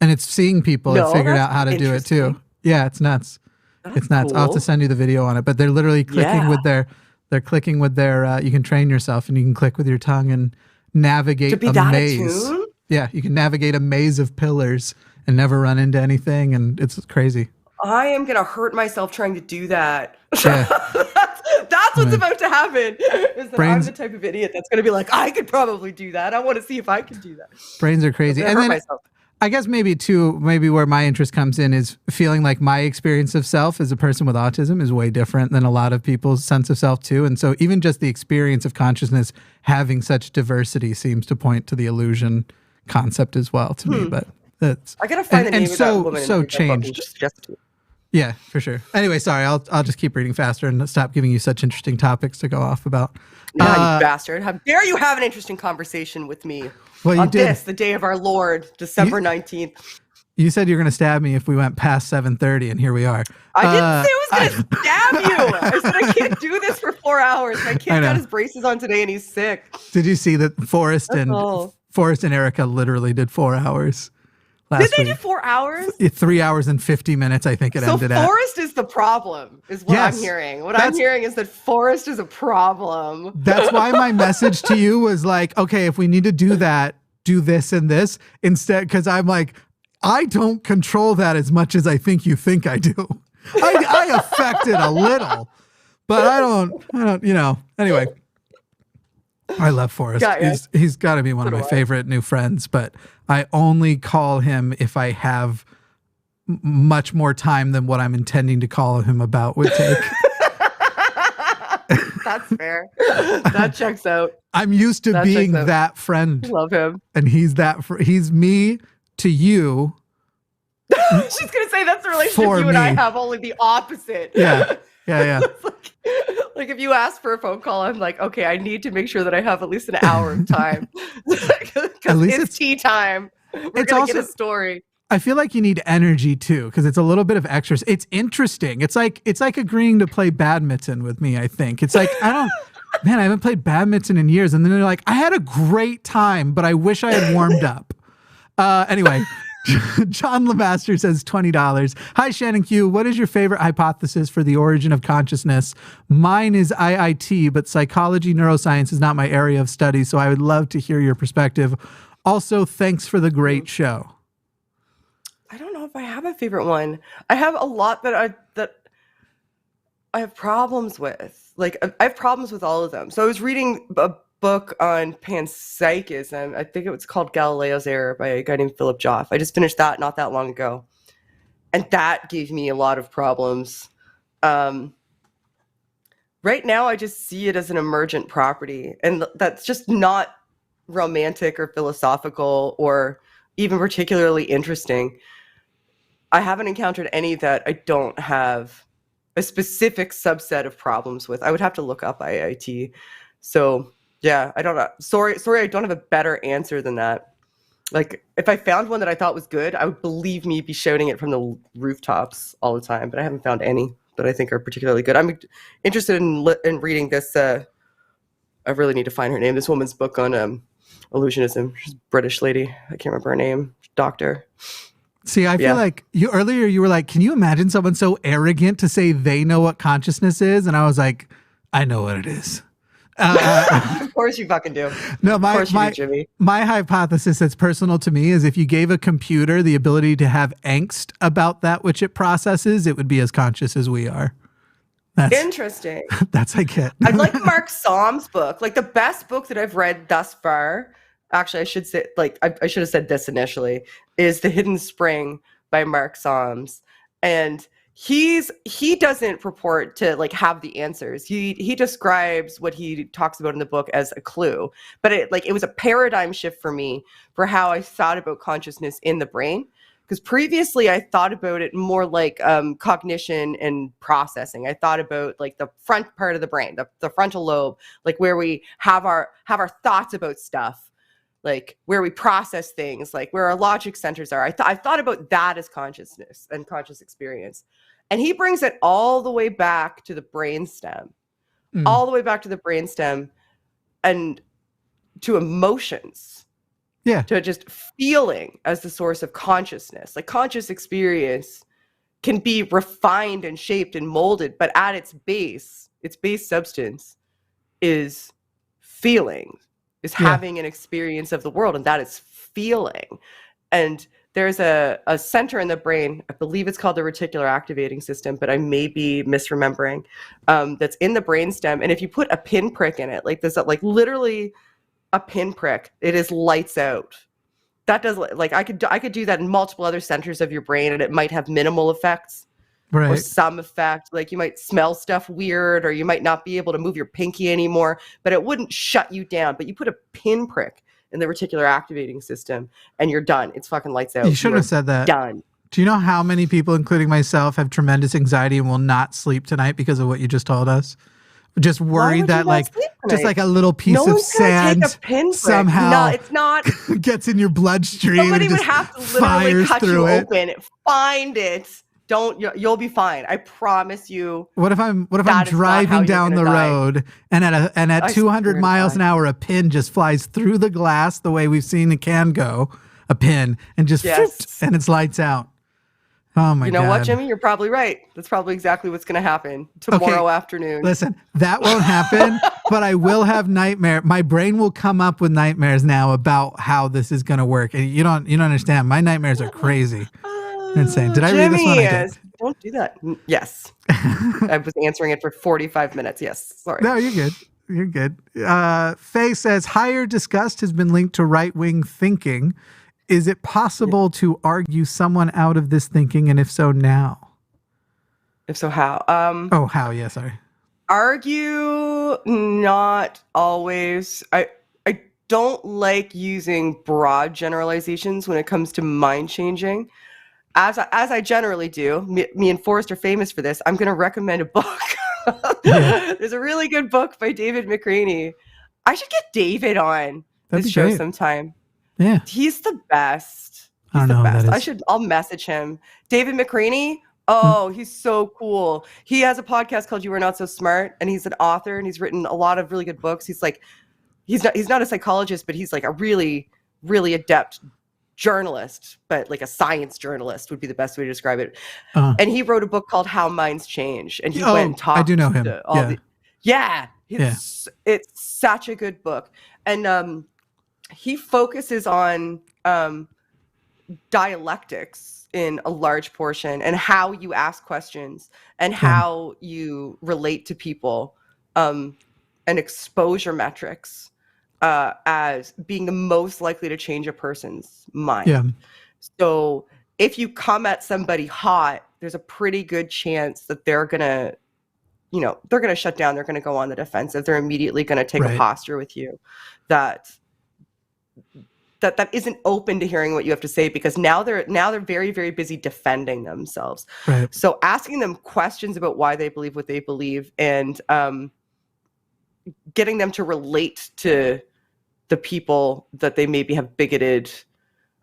B: And it's seeing people have figured out how to do it too. Yeah, it's nuts. It's nuts. Cool. I'll have to send you the video on it. But they're literally clicking with their you can train yourself and you can click with your tongue and navigate a maze. Yeah, you can navigate a maze of pillars and never run into anything, and it's crazy.
A: I am gonna hurt myself trying to do that. Yeah. That's That's what's about to happen. Is that I'm the type of idiot that's going to be like, I could probably do that. I want to see if I can do that.
B: Brains are crazy. And then myself. I guess maybe where my interest comes in is feeling like my experience of self as a person with autism is way different than a lot of people's sense of self too. And so even just the experience of consciousness having such diversity seems to point to the illusion concept as well to me. But that's
A: I gotta find the name of that woman.
B: So changed. Yeah, for sure. Anyway, sorry, I'll just keep reading faster and stop giving you such interesting topics to go off about.
A: Yeah, you bastard! How dare you have an interesting conversation with me?
B: Well,
A: on this, the day of our Lord, December 19th.
B: You said you were going to stab me if we went past 7:30, and here we are.
A: I didn't say I was going to stab you. I said I can't do this for 4 hours. My kid got his braces on today, and he's sick.
B: Did you see that Forrest and Erica literally did 4 hours?
A: Did they do 4 hours?
B: 3 hours and 50 minutes, I think it ended at.
A: So Forrest is the problem, is what I'm hearing. What I'm hearing is that Forrest is a problem.
B: That's why my message to you was like, okay, if we need to do that, do this and this instead, because I'm like, I don't control that as much as I think you think I do. I affect it a little, but I don't, anyway. I love Forrest. He's got to be one of my favorite new friends, but I only call him if I have much more time than what I'm intending to call him about would take.
A: That's fair. That checks out.
B: I'm used to being that friend.
A: Love him.
B: And he's me to you.
A: She's going to say that's the relationship you and I have, only the opposite.
B: Yeah.
A: Like if you ask for a phone call, I'm like, okay, I need to make sure that I have at least an hour of time. At least it's tea time. We're going to get a story.
B: I feel like you need energy too, because it's a little bit of extras. It's interesting. It's like agreeing to play badminton with me, I think. It's like, I haven't played badminton in years. And then they're like, I had a great time, but I wish I had warmed up. Anyway. John Lemaster says $20. Hi, Shannon Q. What is your favorite hypothesis for the origin of consciousness? Mine is IIT, but psychology, neuroscience is not my area of study, so I would love to hear your perspective. Also, thanks for the great show.
A: I don't know if I have a favorite one. I have a lot that I have problems with. Like, I have problems with all of them. So I was reading a book on panpsychism. I think it was called Galileo's Error by a guy named Philip Joff. I just finished that not that long ago. And that gave me a lot of problems. Right now, I just see it as an emergent property. And that's just not romantic or philosophical or even particularly interesting. I haven't encountered any that I don't have a specific subset of problems with. I would have to look up IIT. So yeah, I don't know. Sorry, I don't have a better answer than that. Like, if I found one that I thought was good, I would, believe me, be shouting it from the rooftops all the time. But I haven't found any that I think are particularly good. I'm interested in reading this. I really need to find her name. This woman's book on illusionism. She's a British lady. I can't remember her name. Doctor.
B: See, I feel like you were like, can you imagine someone so arrogant to say they know what consciousness is? And I was like, I know what it is.
A: Of course you fucking do.
B: No, my hypothesis that's personal to me is if you gave a computer the ability to have angst about that which it processes, it would be as conscious as we are. That's interesting. That's I get.
A: I like Mark Somm's book. Like the best book that I've read thus far, actually I should say, like I should have said this initially, is The Hidden Spring by Mark Somm. And he doesn't purport to like have the answers. He describes what he talks about in the book as a clue, but it was a paradigm shift for me for how I thought about consciousness in the brain. Because previously I thought about it more like cognition and processing. I thought about like the front part of the brain, the frontal lobe, like where we have our thoughts about stuff, like where we process things, like where our logic centers are. I thought about that as consciousness and conscious experience. And he brings it all the way back to the brainstem, all the way back to the brainstem and to emotions.
B: Yeah.
A: To just feeling as the source of consciousness. Like conscious experience can be refined and shaped and molded, but at its base substance is feeling, is having an experience of the world, and that is feeling. And there's a center in the brain, I believe it's called the reticular activating system, but I may be misremembering, that's in the brainstem. And if you put a pinprick in it, like this, like literally a pinprick, it is lights out. That does, like, I could do that in multiple other centers of your brain, and it might have minimal effects.
B: Right.
A: Or some effect, like you might smell stuff weird, or you might not be able to move your pinky anymore, but it wouldn't shut you down. But you put a pinprick in the reticular activating system and you're done. It's fucking lights out.
B: You shouldn't have said that.
A: Done.
B: Do you know how many people, including myself, have tremendous anxiety and will not sleep tonight because of what you just told us? Just worried that like just like a little piece of sand somehow
A: no, it's not
B: gets in your bloodstream.
A: Somebody
B: and
A: would
B: just
A: have to literally cut you
B: it.
A: open, find it. You'll be fine. I promise you.
B: What if I'm driving down the road and at 200 miles an hour a pin just flies through the glass the way we've seen it can go, a pin, and just and it's lights out. Oh my God.
A: You know what, Jimmy? You're probably right. That's probably exactly what's going to happen tomorrow afternoon.
B: Listen, that won't happen, but I will have nightmare. My brain will come up with nightmares now about how this is going to work. And you don't understand. My nightmares are crazy. Insane. Did I read this one? I did.
A: Don't do that. Yes. I was answering it for 45 minutes. Yes. Sorry.
B: No, you're good. You're good. Faye says, higher disgust has been linked to right-wing thinking. Is it possible to argue someone out of this thinking? And if so, now?
A: If so, how?
B: How? Yeah, sorry.
A: Argue, not always. I don't like using broad generalizations when it comes to mind changing. As I generally do, me and Forrest are famous for this. I'm going to recommend a book. There's a really good book by David McCraney. I should get David on this show sometime.
B: Yeah,
A: he's the best.
B: I don't know who that is.
A: I'll message him. David McCraney. He's so cool. He has a podcast called You Are Not So Smart, and he's an author, and he's written a lot of really good books. He's not a psychologist, but he's like a really, really adept journalist, but like a science journalist would be the best way to describe it. And he wrote a book called How Minds Change, and he went and talked.
B: I do know him.
A: It's such a good book, and he focuses on dialectics in a large portion, and how you ask questions and how you relate to people, and exposure metrics as being the most likely to change a person's mind. Yeah. So if you come at somebody hot, there's a pretty good chance that they're gonna shut down. They're gonna go on the defensive. They're immediately gonna take a posture with you that isn't open to hearing what you have to say, because now they're very, very busy defending themselves. Right. So asking them questions about why they believe what they believe, and getting them to relate to the people that they maybe have bigoted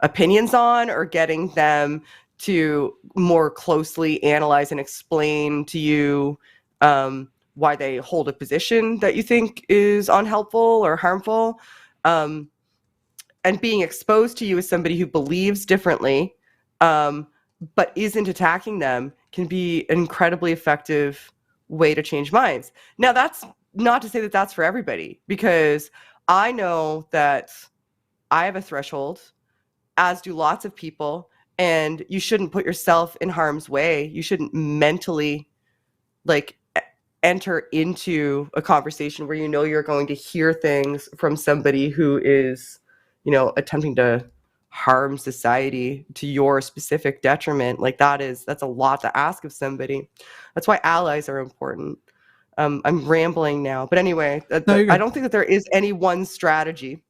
A: opinions on, or getting them to more closely analyze and explain to you why they hold a position that you think is unhelpful or harmful. And being exposed to you as somebody who believes differently, but isn't attacking them, can be an incredibly effective way to change minds. Now, that's not to say that that's for everybody, because I know that I have a threshold, as do lots of people, and you shouldn't put yourself in harm's way. You shouldn't mentally enter into a conversation where you're going to hear things from somebody who is attempting to harm society to your specific detriment. That's a lot to ask of somebody. That's why allies are important. I'm rambling now, but anyway, I don't think that there is any one strategy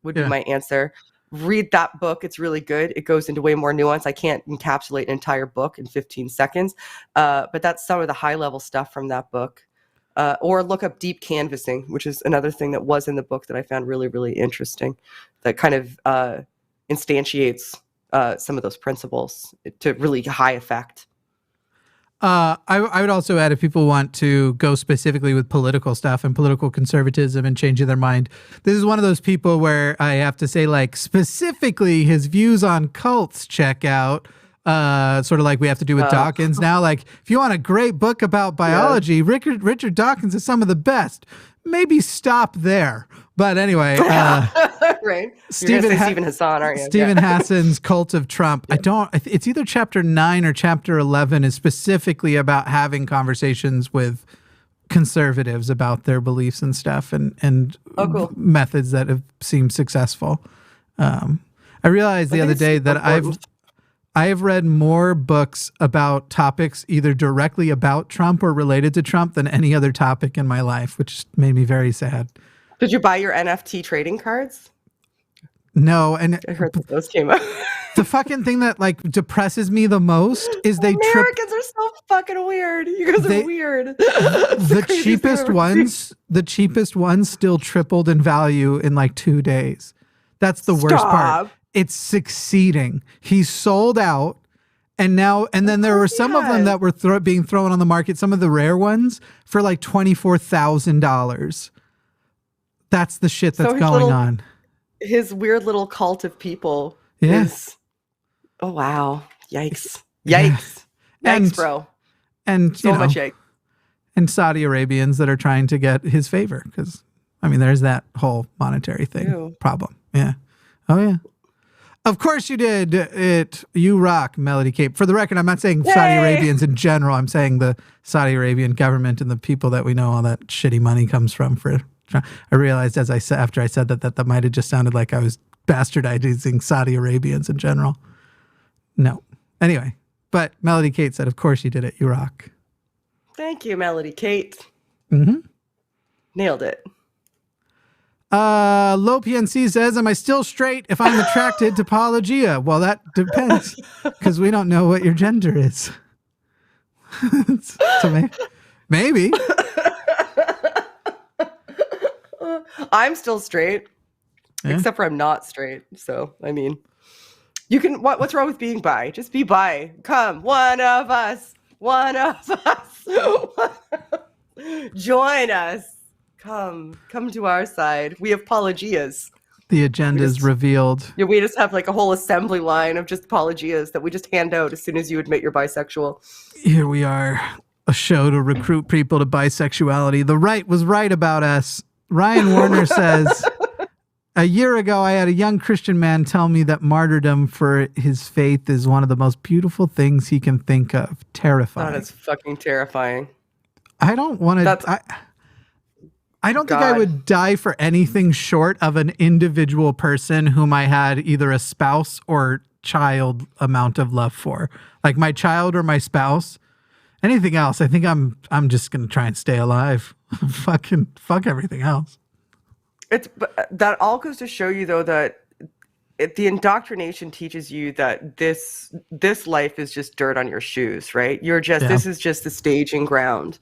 A: would be my answer. Read that book. It's really good. It goes into way more nuance. I can't encapsulate an entire book in 15 seconds, but that's some of the high level stuff from that book. Or look up deep canvassing, which is another thing that was in the book that I found really, really interesting, that kind of instantiates some of those principles to really high effect.
B: I would also add, if people want to go specifically with political stuff and political conservatism and changing their mind, this is one of those people where I have to say, specifically his views on cults check out. Sort of like we have to do with Dawkins now. If you want a great book about biology, Richard Dawkins is some of the best. Maybe stop there. But anyway,
A: Right. Stephen Hassan, aren't you?
B: Stephen Hassan's Cult of Trump. It's either chapter 9 or chapter 11 is specifically about having conversations with conservatives about their beliefs and stuff and
A: cool.
B: methods that have seemed successful. I realized the other day that I have read more books about topics either directly about Trump or related to Trump than any other topic in my life, which made me very sad.
A: Did you buy your NFT trading cards?
B: No, and
A: I heard that those came out.
B: The fucking thing that like depresses me the most is
A: Americans are so fucking weird. You guys are weird.
B: The cheapest ones still tripled in value in like 2 days. That's the worst part. It's succeeding. He sold out, and then there were some of them that were being thrown on the market. Some of the rare ones for like $24,000. That's the shit that's going on.
A: His weird little cult of people is. Oh wow! Yikes! Yikes! Yikes, bro!
B: And
A: so much yikes.
B: And Saudi Arabians that are trying to get his favor because, I mean, there's that whole monetary thing problem. Yeah. Oh yeah. Of course you did it. You rock, Melody Cape. For the record, I'm not saying Saudi Arabians in general. I'm saying the Saudi Arabian government and the people that we know all that shitty money comes from. I realized after I said that might have just sounded like I was bastardizing Saudi Arabians in general. No. Anyway, but Melody Kate said, of course you did it. You rock.
A: Thank you, Melody Kate.
B: Mm-hmm.
A: Nailed it.
B: Low PNC says, am I still straight if I'm attracted to Pelagia? Well, that depends because we don't know what your gender is. So maybe.
A: I'm still straight, except for I'm not straight. So, I mean, you can, what's wrong with being bi? Just be bi. Come, one of us. Join us. Come to our side. We have Pelagias.
B: The agenda is revealed.
A: Yeah, we just have like a whole assembly line of just Pelagias that we just hand out as soon as you admit you're bisexual.
B: Here we are, a show to recruit people to bisexuality. The right was right about us. Ryan Warner says, a year ago, I had a young Christian man tell me that martyrdom for his faith is one of the most beautiful things he can think of. Terrifying.
A: That is fucking terrifying.
B: I don't want to... I don't think I would die for anything short of an individual person whom I had either a spouse or child amount of love for. Like my child or my spouse. Anything else, I think I'm just going to try and stay alive. Fuck everything else.
A: That all goes to show you, though, that the indoctrination teaches you that this life is just dirt on your shoes, right? This is just the staging ground.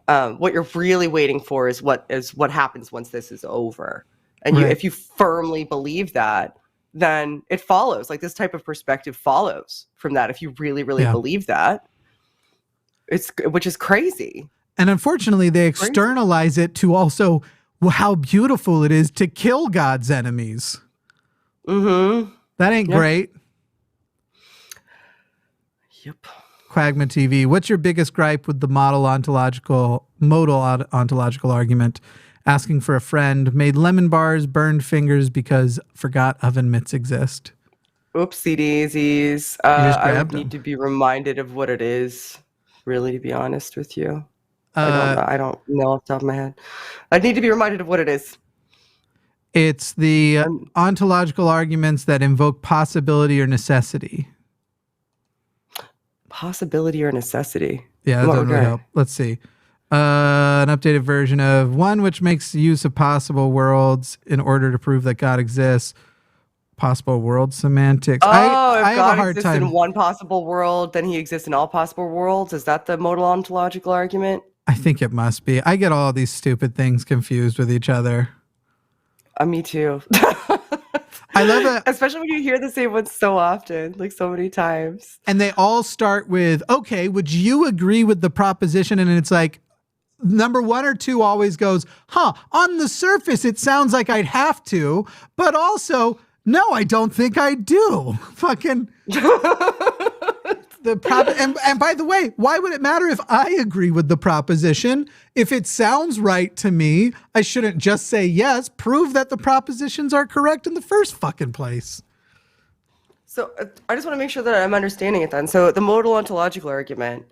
A: What you're really waiting for is what happens once this is over. And if you firmly believe that, then it follows. Like this type of perspective follows from that. If you really, really believe that, which is crazy.
B: And unfortunately, they externalize it to also how beautiful it is to kill God's enemies.
A: Mm-hmm.
B: That ain't great.
A: Yep.
B: Quagma TV, what's your biggest gripe with the modal ontological argument? Asking for a friend, made lemon bars, burned fingers because forgot oven mitts exist.
A: Oopsie daisies. I would need to be reminded of what it is, really, to be honest with you. I don't know off the top of my head. I'd need to be reminded of what it is.
B: It's the ontological arguments that invoke possibility or necessity.
A: Possibility or necessity?
B: Yeah, that doesn't really help. Let's see. An updated version of one which makes use of possible worlds in order to prove that God exists. Possible world semantics.
A: Oh,
B: I
A: if
B: have
A: God
B: a hard
A: exists
B: time.
A: in one possible world, then he exists in all possible worlds? Is that the modal ontological argument?
B: I think it must be. I get all these stupid things confused with each other.
A: Me too.
B: I love it.
A: Especially when you hear the same one so often, like so many times.
B: And they all start with, okay, would you agree with the proposition? And it's like, number one or two always goes, on the surface, it sounds like I'd have to, but also, no, I don't think I do. Fucking. the prop, and by the way, why would it matter if I agree with the proposition? If it sounds right to me, I shouldn't just say yes. Prove that the propositions are correct in the first fucking place.
A: So I just want to make sure that I'm understanding it then. So the modal ontological argument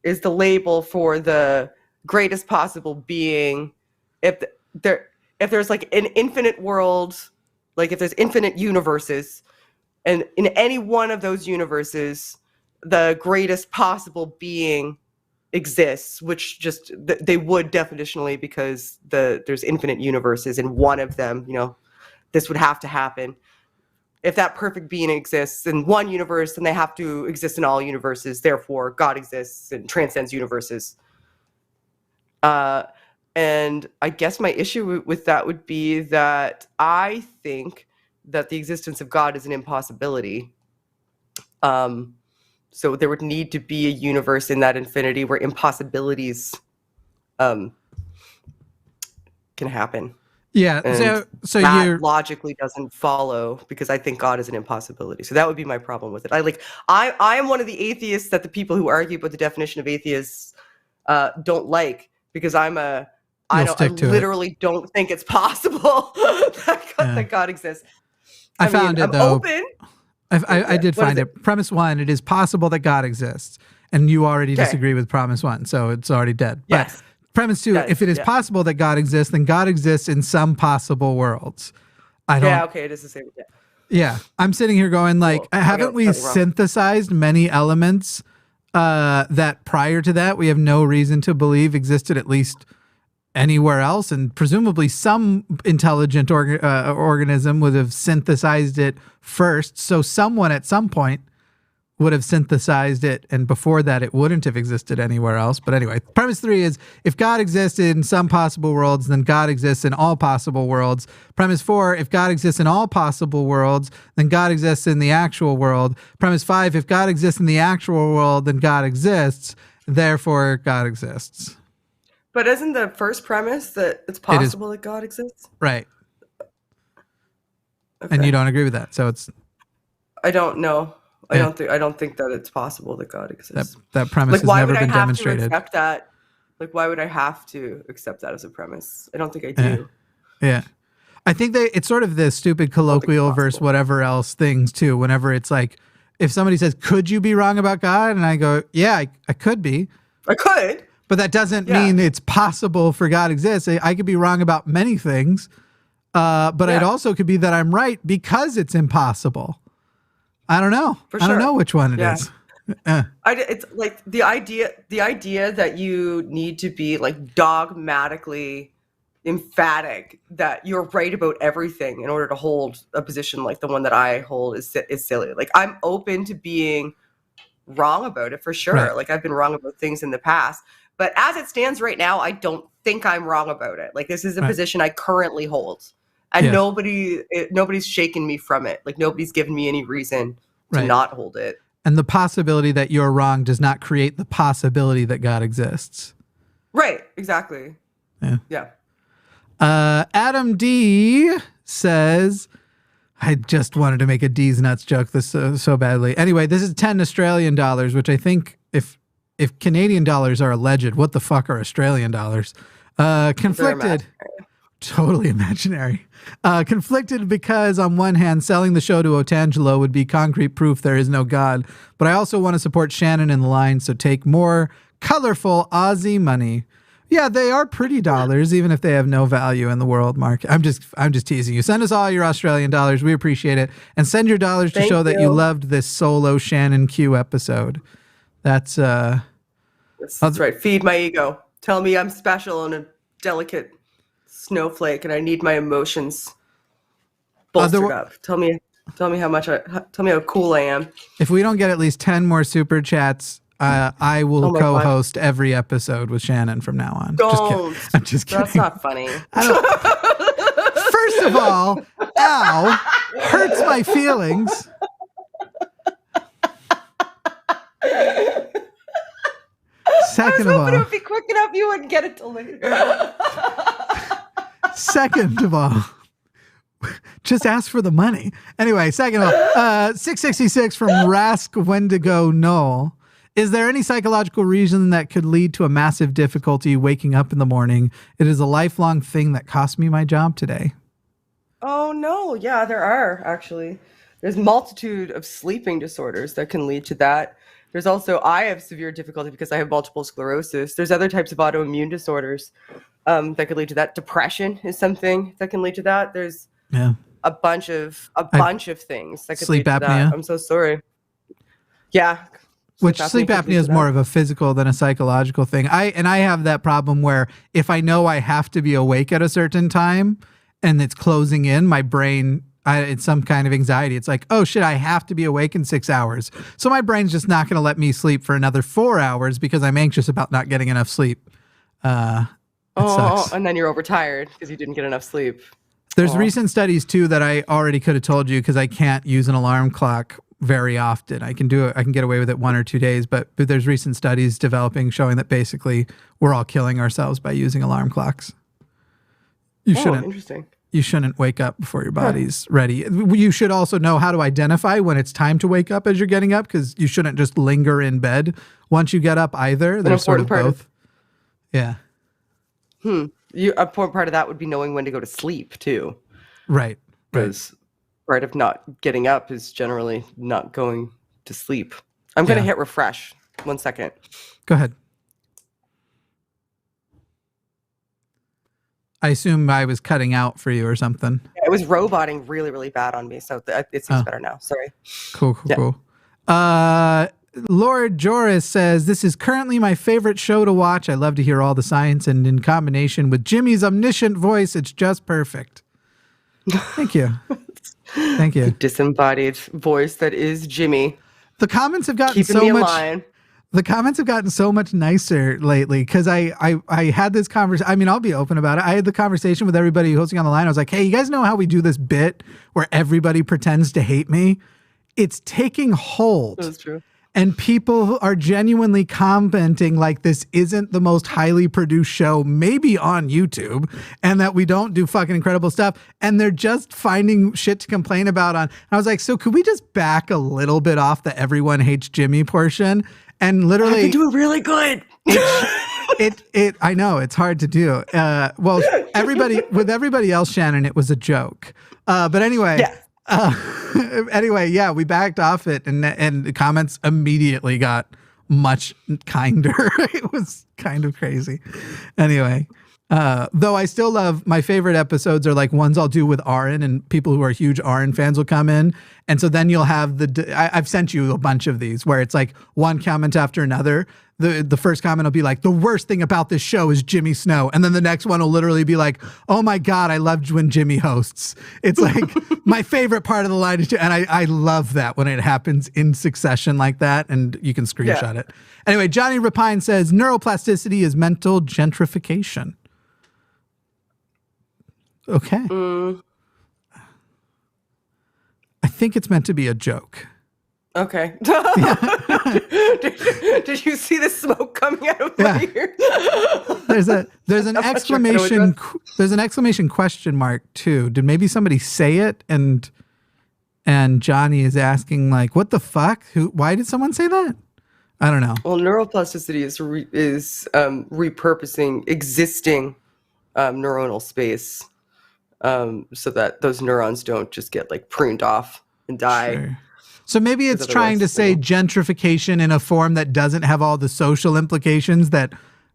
A: is the label for the greatest possible being. If there's like an infinite world, like if there's infinite universes, and in any one of those universes, the greatest possible being exists, which just they would definitionally, because there's infinite universes in one of them, this would have to happen. If that perfect being exists in one universe, then they have to exist in all universes. Therefore, God exists and transcends universes. And I guess my issue with that would be that I think that the existence of God is an impossibility. So there would need to be a universe in that infinity where impossibilities can happen.
B: Yeah,
A: and
B: so
A: that
B: you're
A: logically doesn't follow, because I think God is an impossibility. So that would be my problem with it. I am one of the atheists that the people who argue about the definition of atheists don't like, because I literally don't think it's possible that God exists.
B: I found it though.
A: Open.
B: I did find it. Premise 1, it is possible that God exists. And you already disagree with premise 1, so it's already dead.
A: Yes.
B: But premise 2, if it is possible that God exists, then God exists in some possible worlds.
A: It is the same.
B: Yeah. I'm sitting here going haven't we synthesized many elements that prior to that we have no reason to believe existed at least anywhere else, and presumably some intelligent organism would have synthesized it first. So someone at some point would have synthesized it, and before that it wouldn't have existed anywhere else. But anyway, premise 3 is if God exists in some possible worlds, then God exists in all possible worlds. Premise 4, if God exists in all possible worlds, then God exists in the actual world. Premise 5, if God exists in the actual world, then God exists, therefore God exists.
A: But isn't the first premise that it's possible that God exists?
B: Right.
A: Okay.
B: And you don't agree with that. So it's
A: I don't know. I don't think that it's possible that God exists.
B: That premise has never been demonstrated.
A: Why would I have to accept that? Why would I have to accept that as a premise? I don't think I do.
B: Yeah. I think it's sort of this stupid colloquial versus whatever else things too. Whenever it's like, if somebody says, could you be wrong about God? And I go, yeah, I could be.
A: I could.
B: But that doesn't mean it's possible for God exists. I could be wrong about many things, but it also could be that I'm right because it's impossible. I don't know. I don't know which one it is.
A: It's like the idea that you need to be like dogmatically emphatic that you're right about everything in order to hold a position like the one that I hold is silly. Like, I'm open to being wrong about it for sure.
B: Right.
A: Like, I've been wrong about things in the past. But as it stands right now, I don't think I'm wrong about it. Like, this is a position I currently hold. And nobody's shaken me from it. Like, nobody's given me any reason to not hold it.
B: And the possibility that you're wrong does not create the possibility that God exists.
A: Right. Exactly. Yeah.
B: Adam D says, I just wanted to make a D's nuts joke this so badly. Anyway, this is 10 Australian dollars, which I think if Canadian dollars are alleged, what the fuck are Australian dollars? Conflicted. Totally imaginary. Conflicted because on one hand, selling the show to Otangelo would be concrete proof there is no God. But I also want to support Shannon in the line, so take more colorful Aussie money. Yeah, they are pretty dollars, even if they have no value in the world market. I'm just teasing you. Send us all your Australian dollars. We appreciate it. And send your dollars to show that you loved this solo Shannon Q episode. That's
A: right. Feed my ego. Tell me I'm special and a delicate snowflake, and I need my emotions bolstered up. Tell me how cool I am.
B: If we don't get at least 10 more super chats, I will co-host every episode with Shannon from now on.
A: Don't.
B: I'm just kidding.
A: That's not funny.
B: First of all, ow, hurts my feelings. Second of all,
A: it would be quick enough you wouldn't get it till later.
B: Second of all, Just ask for the money. Anyway, second of all, 666 from Rask Wendigo Knoll. Is there any psychological reason that could lead to a massive difficulty waking up in the morning? It is a lifelong thing that cost me my job today.
A: Oh, no. Yeah, there are, actually. There's multitude of sleeping disorders that can lead to that. There's also, I have severe difficulty because I have multiple sclerosis. There's other types of autoimmune disorders that could lead to that. Depression is something that can lead to that. There's a bunch of things that could lead to that. I'm so sorry. Yeah.
B: Which sleep apnea is more of a physical than a psychological thing. I have that problem where if I know I have to be awake at a certain time and it's closing in, my brain, it's some kind of anxiety. It's like, oh shit, I have to be awake in 6 hours. So my brain's just not going to let me sleep for another 4 hours because I'm anxious about not getting enough sleep. Sucks.
A: And then you're overtired because you didn't get enough sleep.
B: There's recent studies too that I already could have told you because I can't use an alarm clock very often. I can get away with it 1 or 2 days, but there's recent studies developing showing that basically we're all killing ourselves by using alarm clocks.
A: Interesting.
B: You shouldn't wake up before your body's ready. You should also know how to identify when it's time to wake up as you're getting up, because you shouldn't just linger in bed once you get up either. There's sort of both. Yeah.
A: An important part of that would be knowing when to go to sleep too.
B: Right.
A: Because part of not getting up is generally not going to sleep. I'm going to hit refresh. 1 second.
B: Go ahead. I assume I was cutting out for you or something.
A: Yeah, it was roboting really, really bad on me. So it seems better now. Sorry.
B: Cool. Lord Joris says, this is currently my favorite show to watch. I love to hear all the science, and in combination with Jimmy's omniscient voice, it's just perfect. Thank you. Thank you.
A: The disembodied voice that is Jimmy.
B: The comments have gotten The comments have gotten so much nicer lately because I had this conversation. I mean, I'll be open about it. I had the conversation with everybody hosting on the line. I was like, hey, you guys know how we do this bit where everybody pretends to hate me? It's taking hold.
A: That's true.
B: And people are genuinely commenting like this isn't the most highly produced show maybe on YouTube, and that we don't do fucking incredible stuff. And they're just finding shit to complain about on. I was like, so could we just back a little bit off the everyone hates Jimmy portion? And literally,
A: I've been doing really good.
B: I know it's hard to do. Well, everybody else, Shannon, it was a joke. But anyway, we backed off it, and the comments immediately got much kinder. It was kind of crazy. Anyway, though I still love, my favorite episodes are like ones I'll do with Aron, and people who are huge Aron fans will come in. And so then you'll have I've sent you a bunch of these where it's like one comment after another. The first comment will be like, the worst thing about this show is Jimmy Snow. And then the next one will literally be like, oh my God, I loved when Jimmy hosts. It's like my favorite part of the line. And I love that when it happens in succession like that. And you can screenshot it. Anyway, Johnny Rapine says neuroplasticity is mental gentrification. Okay. I think it's meant to be a joke.
A: Okay. Did you see the smoke coming out of my ear?
B: There's an exclamation question mark too. Did maybe somebody say it and Johnny is asking like, what the fuck? Why did someone say that? I don't know.
A: Well, neuroplasticity is repurposing existing neuronal space so that those neurons don't just get like pruned off and die.
B: Sure. So maybe it's trying to say gentrification in a form that doesn't have all the social implications that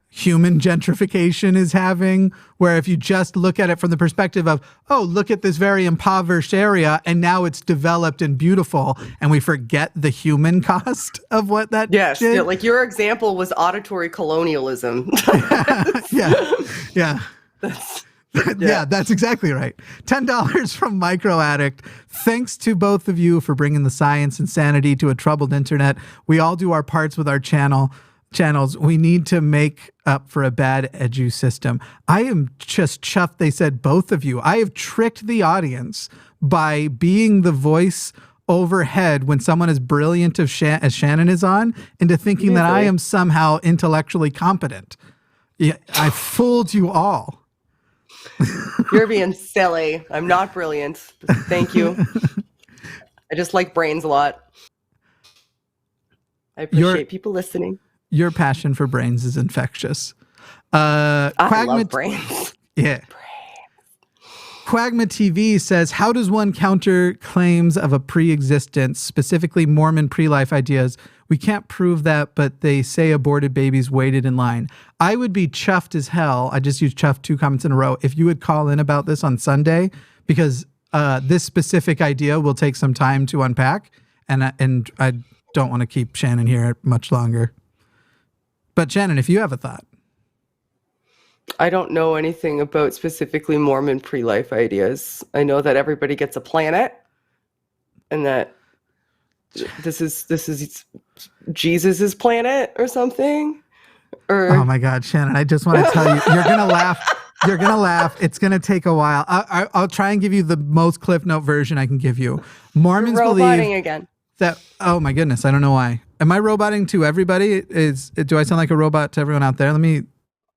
B: human gentrification is having, where if you just look at it from the perspective of, oh, look at this very impoverished area and now it's developed and beautiful, and we forget the human cost of what that did.
A: Yeah, like your example was auditory colonialism.
B: Yeah. Yeah, that's exactly right. $10 from Micro Addict. Thanks to both of you for bringing the science and sanity to a troubled internet. We all do our parts with our channels. We need to make up for a bad edu system. I am just chuffed they said both of you. I have tricked the audience by being the voice overhead when someone as brilliant as Shannon is on into thinking that I am somehow intellectually competent. Yeah, I fooled you all.
A: You're being silly. I'm not brilliant. Thank you. I just like brains a lot. I appreciate people listening.
B: Your passion for brains is infectious.
A: I love brains.
B: Yeah. Quagma TV says, how does one counter claims of a pre-existence, specifically Mormon pre-life ideas? We can't prove that, but they say aborted babies waited in line. I would be chuffed as hell. I just used chuffed 2 comments in a row. If you would call in about this on Sunday, because this specific idea will take some time to unpack, and I don't want to keep Shannon here much longer. But Shannon, if you have a thought.
A: I don't know anything about specifically Mormon pre-life ideas. I know that everybody gets a planet, and that this is Jesus's planet or something. Or
B: oh my God, Shannon! I just want to tell you, you're gonna laugh. You're gonna laugh. It's gonna take a while. I'll try and give you the most Cliff Note version I can give you. Mormons believe
A: again.
B: That. Oh my goodness, I don't know why. Am I roboting to everybody? Do I sound like a robot to everyone out there? Let me.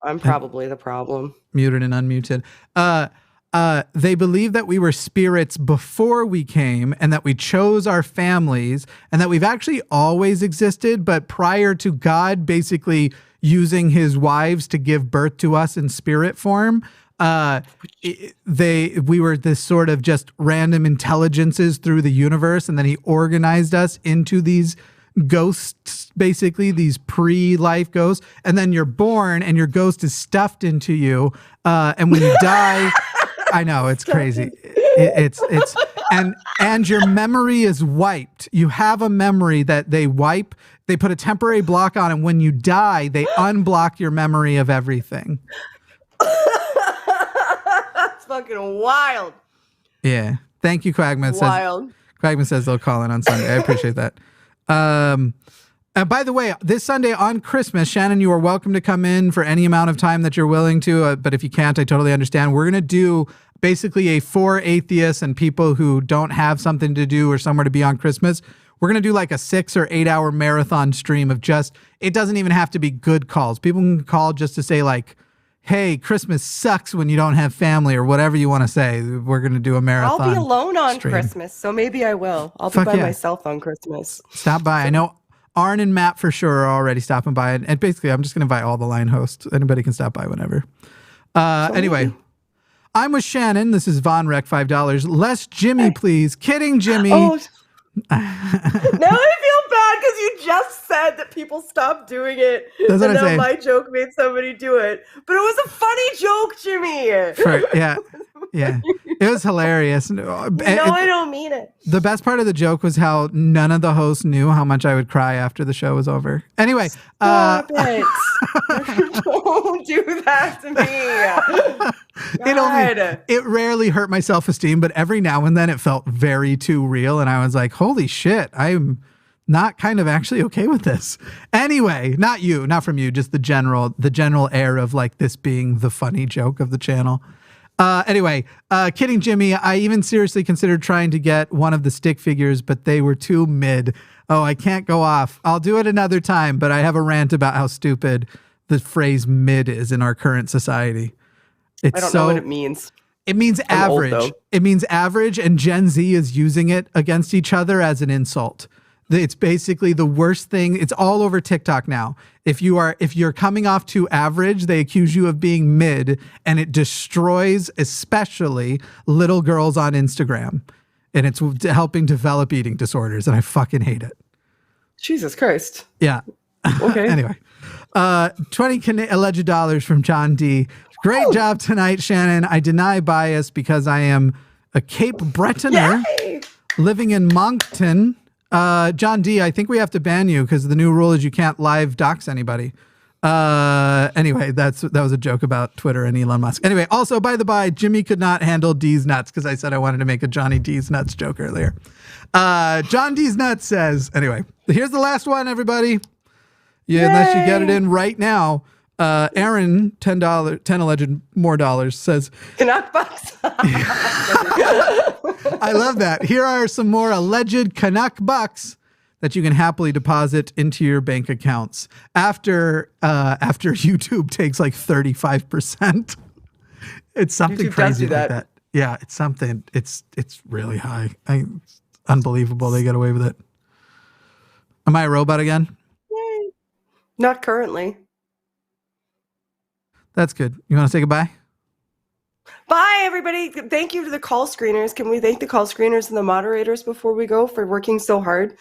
A: I'm probably the problem.
B: Muted and unmuted. They believe that we were spirits before we came and that we chose our families and that we've actually always existed, but prior to God basically using his wives to give birth to us in spirit form, we were this sort of just random intelligences through the universe, and then he organized us into these ghosts, basically these pre-life ghosts, and then you're born and your ghost is stuffed into you, and when you die, I know it's crazy. It's and your memory is wiped. You have a memory that they wipe. They put a temporary block on, and when you die, they unblock your memory of everything.
A: That's fucking wild.
B: Yeah. Thank you, Quagman.
A: Wild.
B: Quagman says they'll call in on Sunday. I appreciate that. And by the way, this Sunday on Christmas, Shannon, you are welcome to come in for any amount of time that you're willing to. But if you can't, I totally understand. We're going to do basically a for atheists and people who don't have something to do or somewhere to be on Christmas. We're going to do like a 6 or 8 hour marathon stream of just, it doesn't even have to be good calls. People can call just to say like, hey, Christmas sucks when you don't have family or whatever you want to say. We're going to do a marathon.
A: I'll be alone on
B: stream.
A: Christmas, so maybe I will. I'll be by myself on Christmas.
B: Stop by. I know Aron and Matt for sure are already stopping by. And basically, I'm just going to invite all the line hosts. Anybody can stop by whenever. Anyway, I'm with Shannon. This is Von Rec, $5. Less Jimmy, please. Kidding, Jimmy.
A: Oh. Now I feel bad because you just said that people stopped doing it.
B: That's what I'm saying.
A: My joke made somebody do it. But it was a funny joke, Jimmy.
B: Yeah. It was hilarious.
A: I don't mean it.
B: The best part of the joke was how none of the hosts knew how much I would cry after the show was over. Anyway.
A: Stop it. Don't do that to me.
B: It rarely hurt my self-esteem, but every now and then it felt very too real. And I was like, holy shit, I'm not kind of actually okay with this. Anyway, not from you, just the general air of like this being the funny joke of the channel. Anyway, kidding, Jimmy. I even seriously considered trying to get one of the stick figures, but they were too mid. Oh, I can't go off. I'll do it another time, but I have a rant about how stupid the phrase mid is in our current society.
A: I don't know what it means.
B: It means average. It means average, and Gen Z is using it against each other as an insult. It's basically the worst thing. It's all over TikTok now. If you're coming off too average, they accuse you of being mid, and it destroys especially little girls on Instagram. And it's helping develop eating disorders, and I fucking hate it.
A: Jesus Christ.
B: Yeah.
A: Okay.
B: Anyway, 20 alleged dollars from John D. Great job tonight, Shannon. I deny bias because I am a Cape Bretoner living in Moncton. John D, I think we have to ban you because the new rule is you can't live dox anybody. Anyway, that was a joke about Twitter and Elon Musk. Anyway, also, by the by, Jimmy could not handle D's nuts because I said I wanted to make a Johnny D's nuts joke earlier. John D's nuts says, anyway, here's the last one, everybody. Yeah, unless you get it in right now. Aaron, $10 alleged more dollars says,
A: Canuck bucks.
B: I love that. Here are some more alleged Canuck bucks that you can happily deposit into your bank accounts after YouTube takes like 35%. It's something
A: YouTube
B: crazy
A: does do
B: like that. Yeah, it's something. It's really high. It's unbelievable they get away with it. Am I a robot again?
A: Yay. Not currently.
B: That's good. You want to say goodbye?
A: Bye, everybody. Thank you to the call screeners. Can we thank the call screeners and the moderators before we go for working so hard?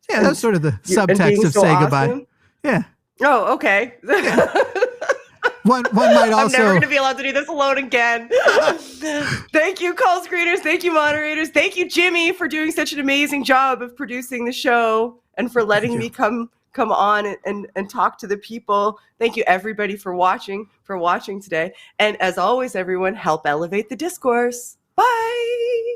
B: Yeah, that's sort of the subtext of
A: so
B: say
A: awesome.
B: Goodbye. Yeah.
A: Oh, okay.
B: Yeah. One might also.
A: I'm never going to be allowed to do this alone again. Thank you, call screeners. Thank you, moderators. Thank you, Jimmy, for doing such an amazing job of producing the show and for letting me come on and talk to the people. Thank you, everybody, for watching today. And as always, everyone, help elevate the discourse. Bye.